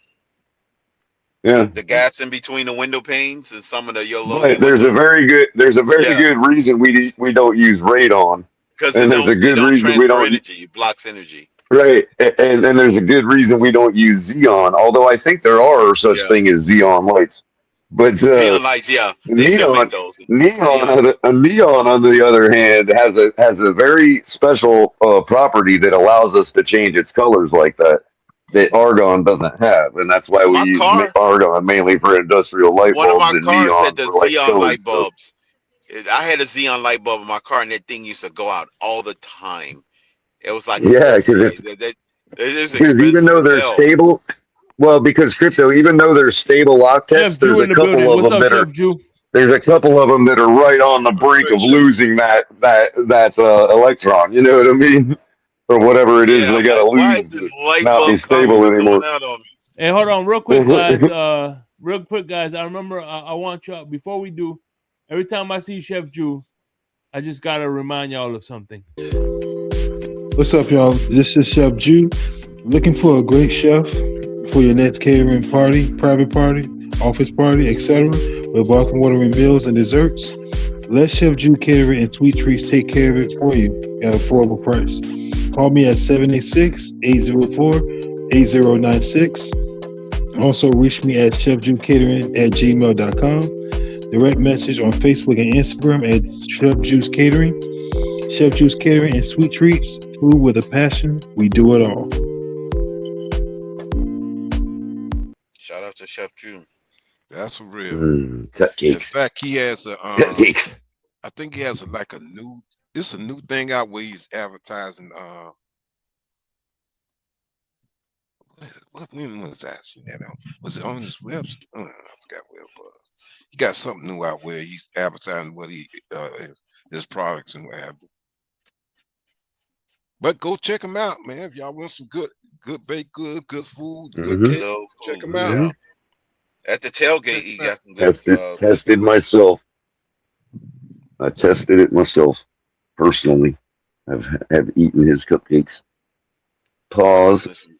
Yeah. The gas in between the window panes and some of the yellow. But there's a very good reason we don't use radon. Because and there's a good reason we don't energy. It blocks energy. Right, and there's a good reason we don't use xeon. Although I think there are such thing as xeon lights. But Xeon lights, yeah, they still make those. Xeon lights. Neon, on the other hand, has a very special property that allows us to change its colors like that. That argon doesn't have, and that's why we My use car, argon mainly for industrial light one of bulbs my and cars had neon the for like Xeon showing light stuff. bulbs. I had a Xeon light bulb in my car, and that thing used to go out all the time. It was like a Yeah, voltage. It is because even expensive though as they're hell. stable, well, because crypto, even though they're stable Chef octets, Jew in the building. What's up, Chef Jew? there's a couple of them that are right on the brink of losing that electron. You know what I mean? Or whatever it is Yeah, they I'm got to like, why is lose this to light not be bulb stable constantly going anymore. out on me? Hey, hold on, real quick, guys. Real quick, guys. I remember I want y'all before we do. Every time I see Chef Jew, I just gotta remind y'all of something. What's up, y'all? This is Chef Jew. Looking for a great chef for your next catering party, private party, office party, etc. with welcome watering meals and desserts? Let Chef Jew Catering and Sweet Treats take care of it for you at an affordable price. Call me at 786-804-8096. Also, reach me at chefjewcatering@gmail.com. Direct message on Facebook and Instagram at Chef Juice Catering. Chef Juice Catering and Sweet Treats. Food with a passion. We do it all. Shout out to Chef Jew. That's for real. Cupcakes. In fact, he has a Cupcakes. I think he has like a new thing out where he's advertising when was that? I seen that out. Was it on his website? I forgot where it was. He got something new out where he's advertising what his products and what have you. But go check him out, man. If y'all want some good baked goods, good food, good cake, check him out. Yeah. At the tailgate, he got some good. Tested myself. I tested it myself personally. Have eaten his cupcakes. Pause. Some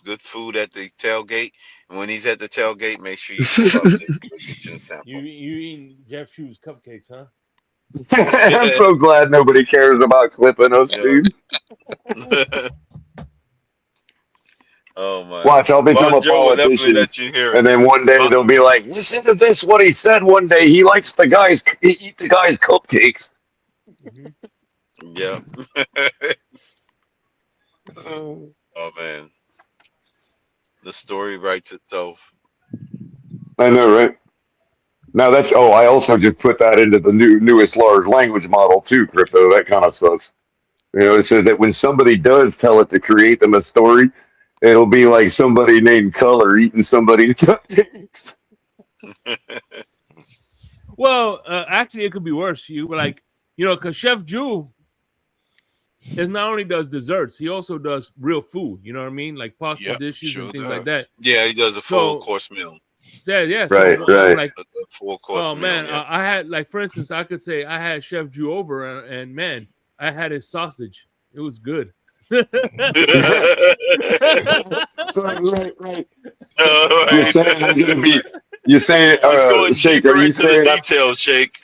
good food at the tailgate. And when he's at the tailgate, make sure you pop up this get you a sample. You eating Jeff Shoe's cupcakes, huh? I'm so glad nobody cares about clipping us, dude. Oh my! Watch, I'll become a politician, and then one day they'll be like, "Listen to this. What he said one day. He likes he eats the guy's cupcakes." Yeah. Oh man, the story writes itself. I know, right? Now that's I also just put that into the newest large language model too, crypto. That kind of sucks. You know, so that when somebody does tell it to create them a story, it'll be like somebody named Color eating somebody's cupcakes. Well, actually, it could be worse. You were like, because Chef Jew is not only does desserts, he also does real food. You know what I mean? Like pasta dishes and things like that. Yeah, he does a full course meal. Yeah, right. Like, a full course meal. Man, yeah. I had, like, for instance, I could say I had Chef Jew over, and man, I had his sausage. It was good. Right. You're saying I'm gonna be. You're saying, Shake? Are you saying details, Shake?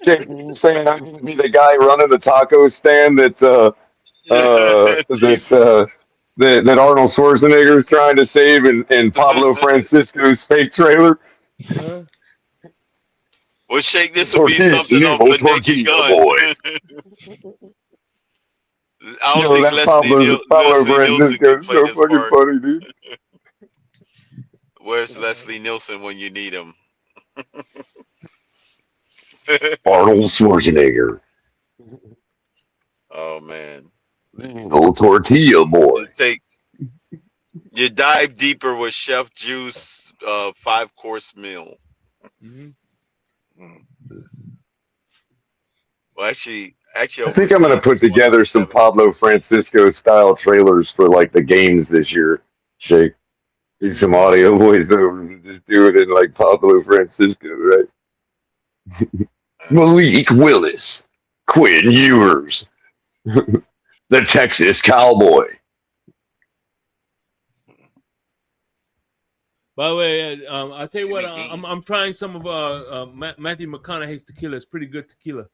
Shake, you saying I'm gonna be the guy running the taco stand that that Arnold Schwarzenegger is trying to save in Pablo Francisco's fake trailer? Well, Shake, this will be something off the Naked Gun. Boys. I don't think Leslie Nielsen can play this fucking part. funny, dude. Where's Leslie Nielsen when you need him? Arnold Schwarzenegger. Oh man. Old tortilla boy. You dive deeper with Chef Juice 5-course meal. Well, actually, I think I'm going to put together some Pablo Francisco style trailers for like the games this year. Shake. Do some audio voice over. Just do it in like Pablo Francisco, right? Malik Willis, Quinn Ewers, the Texas Cowboy. By the way, I'll tell you what. I'm trying some of Matthew McConaughey's tequila. It's pretty good tequila.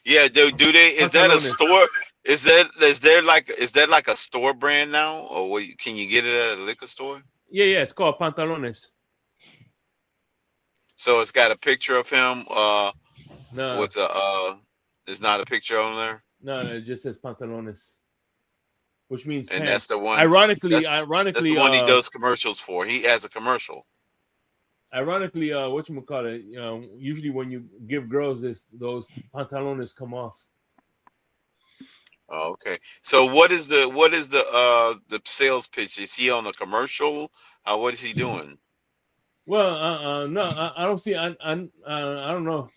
Yeah, do they? Is that a store? Is there like a store brand now, or can you get it at a liquor store? Yeah, it's called Pantalones. So it's got a picture of him No, with a there's not a picture on there, no, it just says pantalones, which means and that's pants. the one. Ironically, That's the one he does commercials for. He has a commercial. what you call it? Usually when you give girls this, those pantalones come off. Oh, okay. So what is the sales pitch? Is he on a commercial? What is he doing? Well, no, I don't see. I don't know.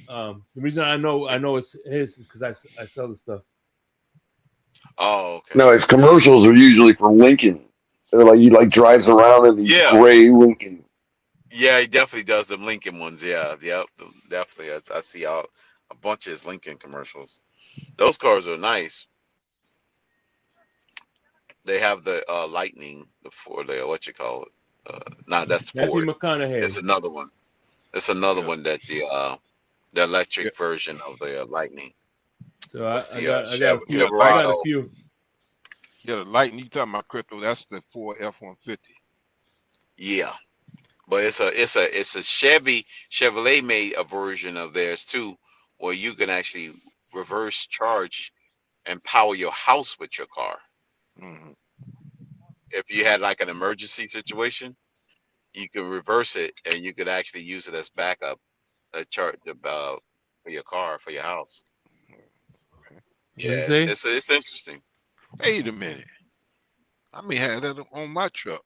The reason I know it's his is because I sell the stuff. Oh, okay. No, his commercials are usually for Lincoln. They're like he like drives around in these Yeah, gray Lincoln. yeah, he definitely does the Lincoln ones. Yeah, yep, definitely. I see a bunch of his Lincoln commercials. Those cars are nice. They have the Lightning, the Ford, what you call it? Nah, that's Matthew Ford. It's McConaughey. another one. It's another Yeah, one that the yeah, electric version of the Lightning. So What's I the got I got a few. yeah. I got a Silverado? few. Yeah, the Lightning. You talking about crypto? That's the Ford F-150. Yeah, but it's a Chevrolet made a version of theirs too, where you can actually reverse charge and power your house with your car. Mm-hmm. If you had like an emergency situation, you can reverse it and you could actually use it as backup, charge for your car for your house. What does it Yeah, say? it's interesting. Wait a minute. I may have that on my truck.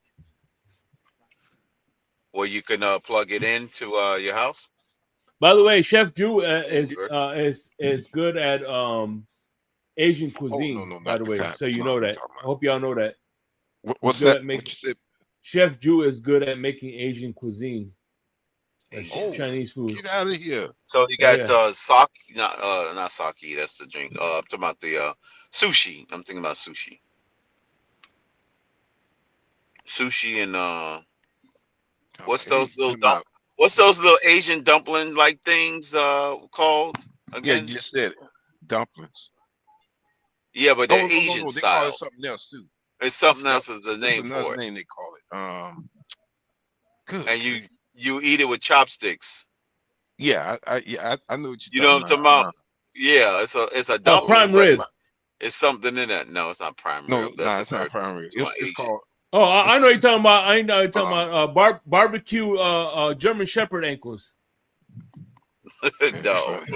Where you can plug it into your house By the way, Chef Drew and reverse it. is good at Asian Oh no, cuisine. no, By not the the way, kind so of you plug know we that. talking I hope y'all know that about. he's What's good that? at What making. you said? Chef Drew is good at making Asian cuisine, like Asian Oh, Chinese food. get out of here. So you Yeah, got yeah. sake, not sake. That's the drink. I'm talking about the sushi. I'm thinking about sushi, and what's Okay, those you little talking about? what's those little Asian dumpling like things called Yeah, again? you just said it. Dumplings. Yeah, but they're No, no, no, Asian no. They call it style. something else too. It's I something forgot. else is the It's name another for it, name they call it. Good and grief. you eat it with chopsticks. Yeah, I know what You you're know talking what I'm about. talking about? Yeah, it's a Oh, dumpling, prime but rib. it's something in that. No, it's not prime No, rib. no, That's it's not American. primary. It's my It's Asian. called. Oh, It's I know you're talking about. I know you're talking uh, about barbecue German Shepherd ankles. man, you No, funny.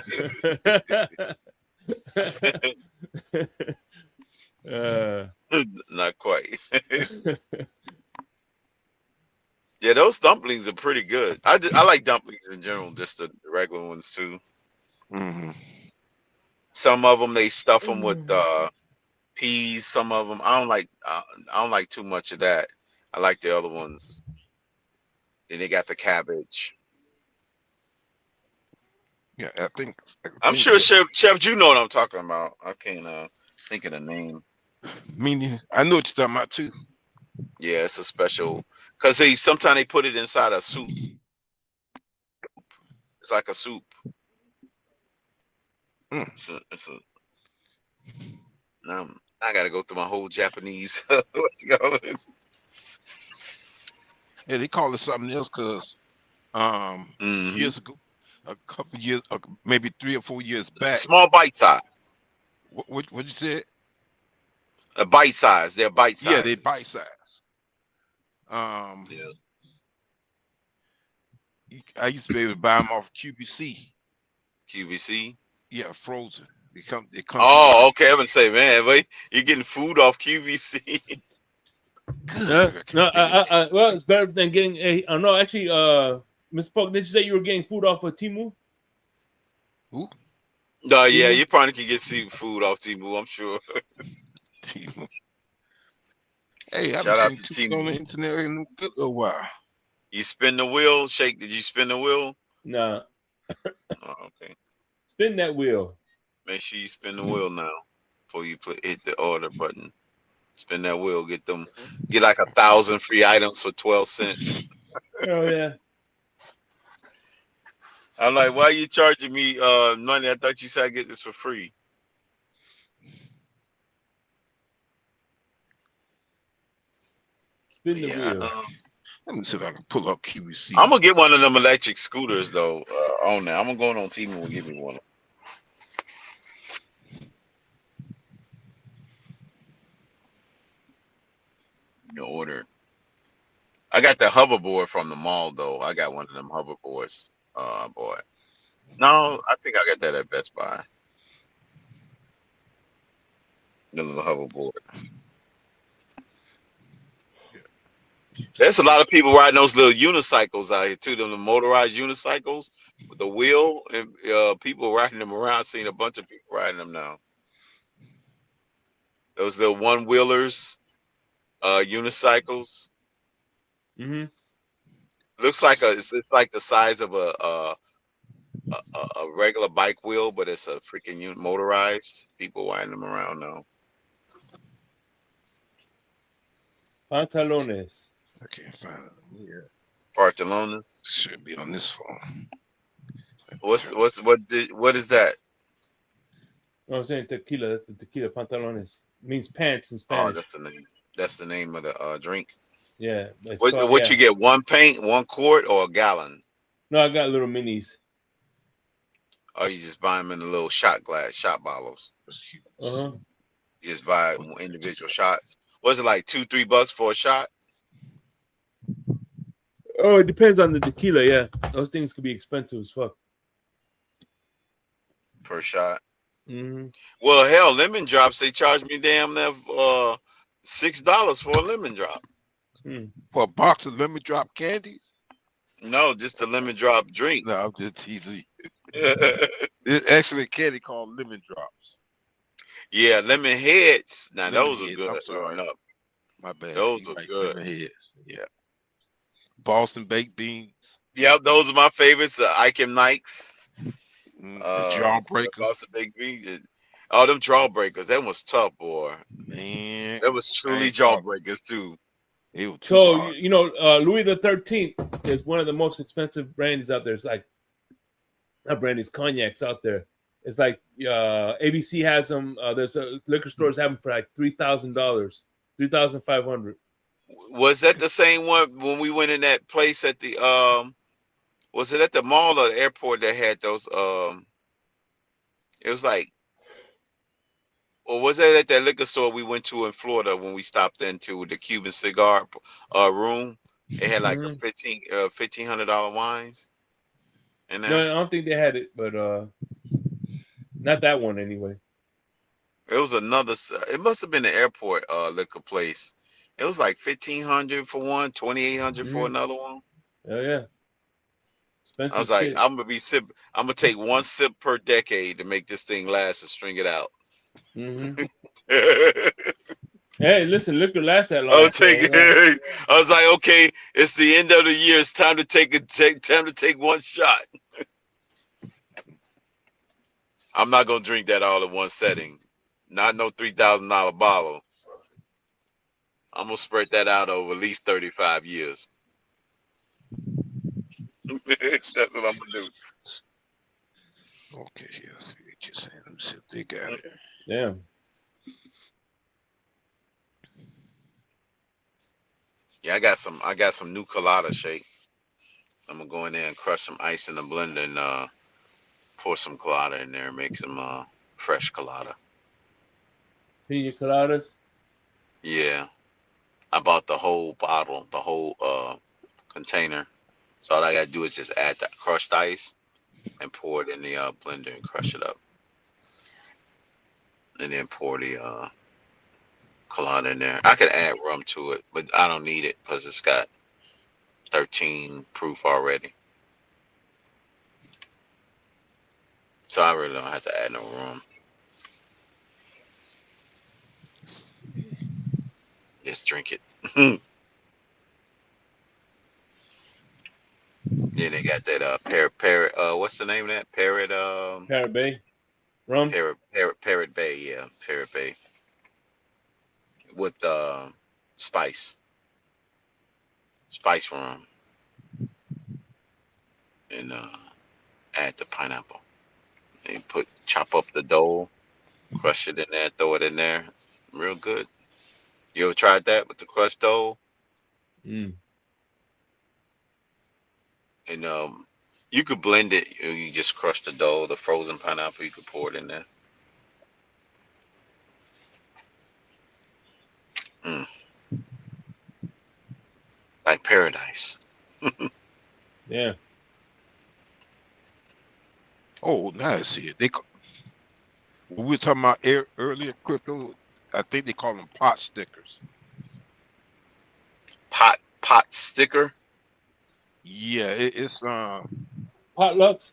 uh, not quite. Yeah, those dumplings are pretty good. I like dumplings in general, just the regular ones too. Hmm. Some of them they stuff them with peas. Some of them I don't like too much of that. I like the other ones. Then they got the cabbage. Yeah, I I'm think sure that. Chef, you know what I'm talking about. I can't think of the name. Meaning, I know what you're talking about too. Yeah, it's a special because they sometimes they put it inside a soup. It's like a soup. Mm. It's a now I got to go through my whole Japanese. What you call it? Yeah, they call it something else because Hmm. years ago, a couple years, maybe 3 or 4 years back. Small bite size. What you said? A bite size. They're bite Yeah, they sizes. bite size. Um, Yeah. I used to be able to buy them off QBC. QVC. Yeah, frozen. They come to you. Oh, okay. I would say, man, wait, you're getting food off QVC. Good grief, I no, can't get in well, it's better than getting a. No, actually, Mr. Polk, did you say you were getting food off of Timu? there. Ooh, No, yeah, Timu? you probably can get seafood off Timu. I'm sure. Timu. Hey, I haven't Shout out seen to Tuka on the Timu. internet in a good little while. You spin the wheel, Shake. Did you spin the wheel? Nah, Oh, okay. spin that wheel. Make sure you spin the wheel now before you hit the order button. Spin that wheel. Get like 1,000 free items for 12 cents. Oh yeah. I'm like, why are you charging me money? I thought you said I get this for free. Spin But the yeah, wheel. Let me see if I can pull up QVC. I'm gonna get one of them electric scooters though. On there, I'm gonna go on TV and give me one. You order. I got the hoverboard from the mall though. I got one of them hoverboards. Boy. No, I think I got that at Best Buy. The little hoverboard. There's a lot of people riding those little unicycles out here too. Them the motorized unicycles with the wheel, and people riding them around. I've seen a bunch of people riding them now. Those little one wheelers, unicycles. Mm-hmm. Looks like it's like the size of a regular bike wheel, but it's a freaking motorized. People riding them around now. Pantalones. I can't find it. Yeah, Barcelona's. should be on this phone. What is that? No, I'm saying tequila. That's the tequila. Pantalones means pants in Oh, Spanish. that's the name. That's the name of the drink. Yeah. It's What called, you get? One pint, 1 quart, or a gallon? No, I got little minis. Or you just buy them in the little shot bottles? Uh-huh. You just buy individual shots. Was it like $2-3 for a shot? Oh, it depends on the tequila. Yeah, those things could be expensive as fuck. Per shot. Mm-hmm. Well, hell, lemon drops, they charge me damn near $6 for a lemon drop. For a box of lemon drop candies? No, just a lemon drop drink. No, I'm just teasing. It's actually a candy called lemon drops. Yeah, lemon heads. Now Lemon those heads, are good. I'm sorry. Growing up. My bad. Those You're are right, good. lemon heads. Yeah. Boston baked beans. Yep, those are my favorites. Ike and Nikes. Jawbreakers. Boston baked beans. Oh, them jawbreakers. That was tough, boy. Man. That was truly jawbreakers too. So you know, Louis the 13th is one of the most expensive brandies out there. It's like not brandies, cognacs out there. It's like ABC has them. There's liquor stores have them for like $3,000, $3,500. Was that the same one when we went in that place at the was it at the mall or the airport that had those it was like, or was it at that liquor store we went to in Florida when we stopped into the Cuban cigar room? It had like a $1,500 wines. And No, I don't think they had it, but not that one anyway. it was another. It must have been the airport liquor place. It was like $1,500 for one, $2,800 for another one. Oh yeah, expensive. I was like, shit. I'm gonna take one sip per decade to make this thing last and string it out. Mm-hmm. Hey, listen, liquor lasts that long. I was like, okay, it's the end of the year. It's time to take one shot. I'm not gonna drink that all in one setting. Not no $3,000 bottle. I'm gonna spread that out over at least 35 years. That's what I'm gonna do. Okay, here. See what you're saying. Let me see if they got it. Yeah. Yeah, I got some new colada shake. I'm gonna go in there and crush some ice in the blender and pour some colada in there and make some fresh colada. Pina coladas. Yeah, I bought the whole bottle, the whole container. So all I gotta do is just add that crushed ice and pour it in the blender and crush it up, and then pour the colada in there. I could add rum to it, but I don't need it because it's got 13 proof already. So I really don't have to add no rum. Just drink it. Then they got that parrot what's the name of that? Parrot Bay rum. Parrot Bay, yeah. Parrot Bay. With spice rum. And add the pineapple. And chop up the dough, crush it in there, throw it in there. Real good. You ever tried that with the crushed dough? Mm. And you could blend it. You just crush the dough, the frozen pineapple. You could pour it in there. Mm, like paradise. Yeah. Oh, now I see it. When we were talking about earlier crypto, I think they call them pot stickers. Pot sticker. Yeah, it's Potlucks,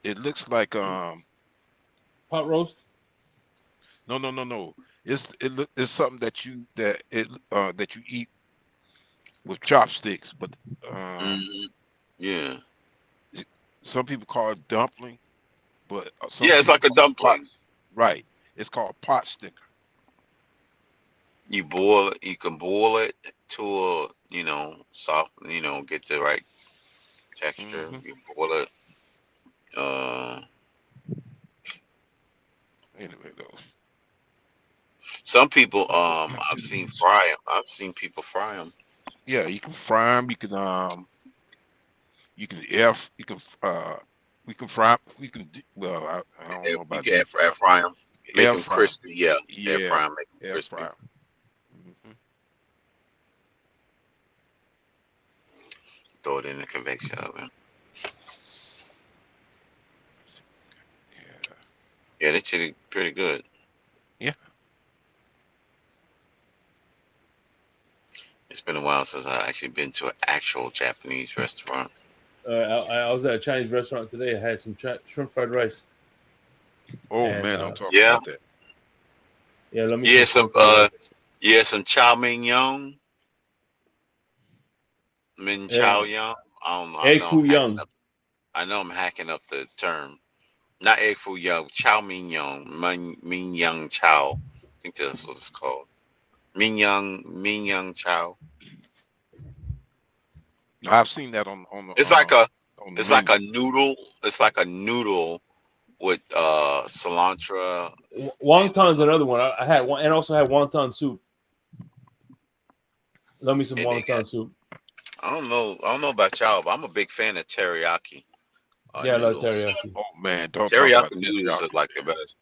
it looks like pot roast. no. It's something that you eat with chopsticks, but Hmm. Yeah. some people call it dumpling, but some Yeah, it's people like a call it pot. dumpling. Right. It's called pot sticker. You boil it. You can boil it to a soft. Get the right texture. Hmm. You boil it. Uh, Anyway, though, some people let me go back I've to the seen music. fry them. I've seen people fry them. Yeah, you can fry them. You can air. You can we can fry. We can. Well, I don't know You about can deep air fry. fry them. Make Air them fry 'em. crispy. Yeah, air Yeah, fry them. Make them air crispy. fry 'em. Hmm. Throw it in the convection oven. Yeah, Yeah, they chicken pretty good. yeah. It's been a while since I actually been to an actual Japanese restaurant. I was at a Chinese restaurant today. I had some shrimp fried rice, Oh and man, don't talk Yeah, about that. yeah, let me yeah, some some shrimp fried rice. some chow mein young, min chow Yeah, young. I don't know. I egg know I'm foo hacking young. up. I know I'm hacking up the term. Not egg foo young. Chow mein young. Min young chow. I think that's what it's called. Min young chow. I've seen that It's like a on the it's like menu. a noodle. It's like a noodle with cilantro and Wonton's another one. I had one, and also had wonton soup. Love me some and they got wonton soup. I don't know about y'all, but I'm a big fan of teriyaki Yeah, I love noodles. teriyaki. Oh man, don't talk about Teriyaki noodles are teriyaki. like the best.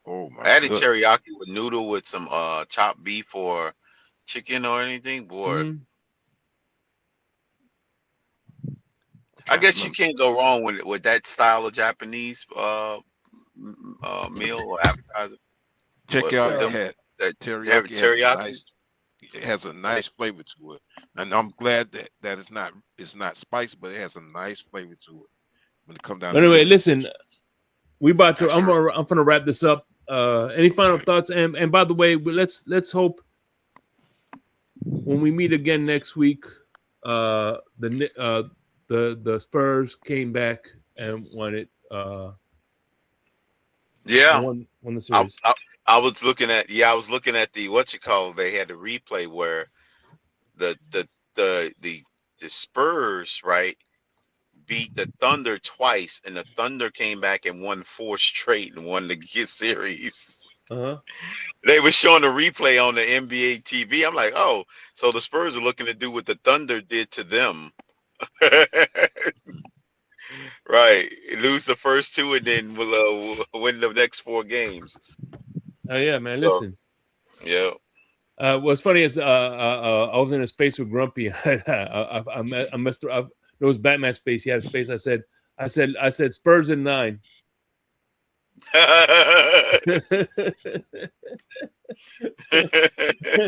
Oh my Adding goodness. teriyaki with noodle with some chopped beef or chicken or anything, boy. Hmm. I Can't guess you remember. can't go wrong with that style of Japanese meal or appetizer. Check But out. It them had that teriyaki has a teriyaki, nice. It has a nice flavor to it, and I'm glad that it's not spicy, but it has a nice flavor to it when it comes down But to anyway, noodles. listen, we about to. that's true. I'm gonna wrap this up. Any final Okay. thoughts? And by the way, let's hope when we meet again next week, the Spurs came back and won it. Yeah, Won the I, series. I I was looking at I was looking at the what you call they had the replay where the the the the the Spurs right beat the Thunder twice, and the Thunder came back and won four straight and won the series. Uh-huh. They were showing the replay on the NBA TV. I'm like, oh, so the Spurs are looking to do what the Thunder did to them. Right. Lose the first two and then we'll win the next four games. Oh yeah, man. So, Listen. yeah. What's funny is I was in a space with Grumpy. I messed up. It was Batman space. He had a space. I said Spurs in 9.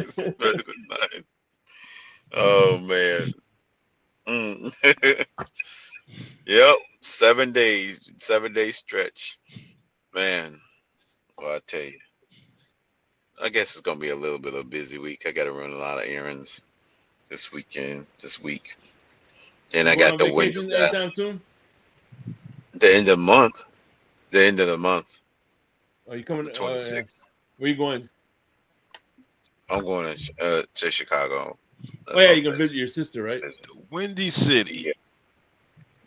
Spurs at 9. Oh man. Mm. Yep. 7 days. 7 day stretch. Man. Well, I tell you. I guess it's gonna be a little bit of a busy week. I gotta run a lot of errands this week. And You I going got on the window vacation guys. anytime soon? The end of the month. The end of the month. Are you The coming? Yeah. 26th. Where you going? I'm going to Chicago. Oh That's yeah, what you're I'm gonna visit basically your sister, right? visiting. The Windy City. Yeah.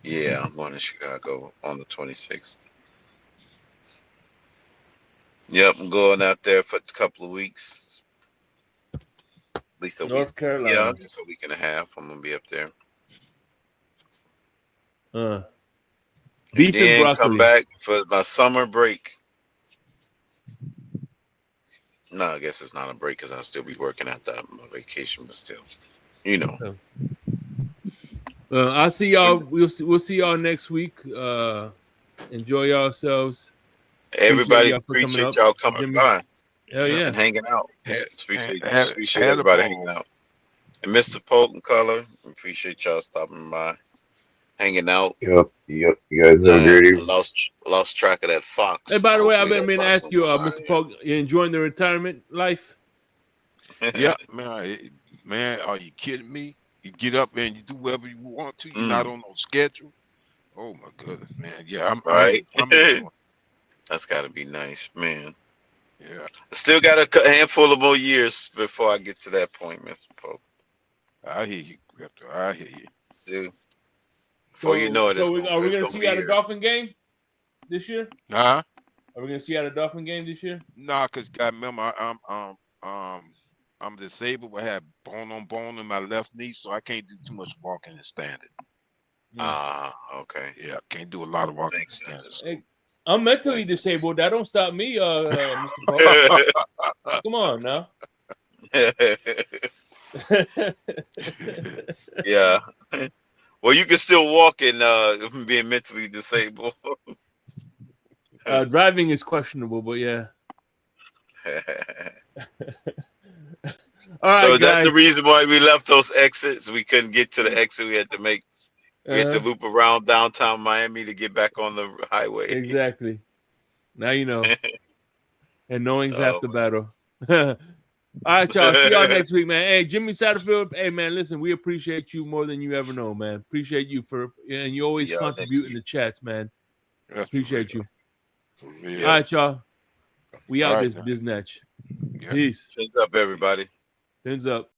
Yeah, I'm going to Chicago on the 26th. Yep, I'm going out there for a couple of weeks. least a week. North Yeah, Carolina. just a week and a half. I'm gonna be up there. Beef and then broccoli. come back for my summer break. No, I guess it's not a break because I'll still be working after my vacation, but still, you know. I'll see y'all. We'll see y'all next week. Enjoy yourselves. Everybody Appreciate y'all coming Jimmy. by. Hell yeah. And hanging out. Appreciate everybody ball. hanging out. And Mr. Polk and Color, appreciate y'all stopping by, hanging out. Yep. You guys have a great evening. Lost track of that fox. Hey, by the way, I've Hopefully been that to fox ask you, won't come Mr. Polk, you enjoying the retirement life? Yeah, man, are you kidding me? You get up and you do whatever you want to. You're not on no schedule. Oh my goodness, man. Yeah, I'm enjoying. That's got to be nice, man. Yeah. I still got a handful of more years before I get to that point, Mr. Polk. I hear you, Grifter. I hear you. See, before you know it, are we going to see you at a Dolphin game this year? Huh? Are we going to see you at a Dolphin game this year? Nah, cause God, remember I'm disabled. I have bone on bone in my left knee, so I can't do too much walking and standing. Okay. Yeah, can't do a lot of walking and standing. So. Hey, I'm mentally disabled. That don't stop me, Mr. Polk. Come on now. Yeah. Well, you can still walk in being mentally disabled. Driving is questionable, but yeah. All right, so that's guys. the reason why we left those exits. We couldn't get to the exit. We had to loop around downtown Miami to get back on the highway. Exactly. Now you know. And knowing's half the battle. All right, y'all. See y'all next week, man. Hey, Jimmy Satterfield. Hey, man, listen, we appreciate you more than you ever know, man. Appreciate you and you always contribute in the chats, man. That's appreciate you. Yeah. All right, y'all. We out this biznatch. Yeah. Peace. Fins up, everybody. Fins up.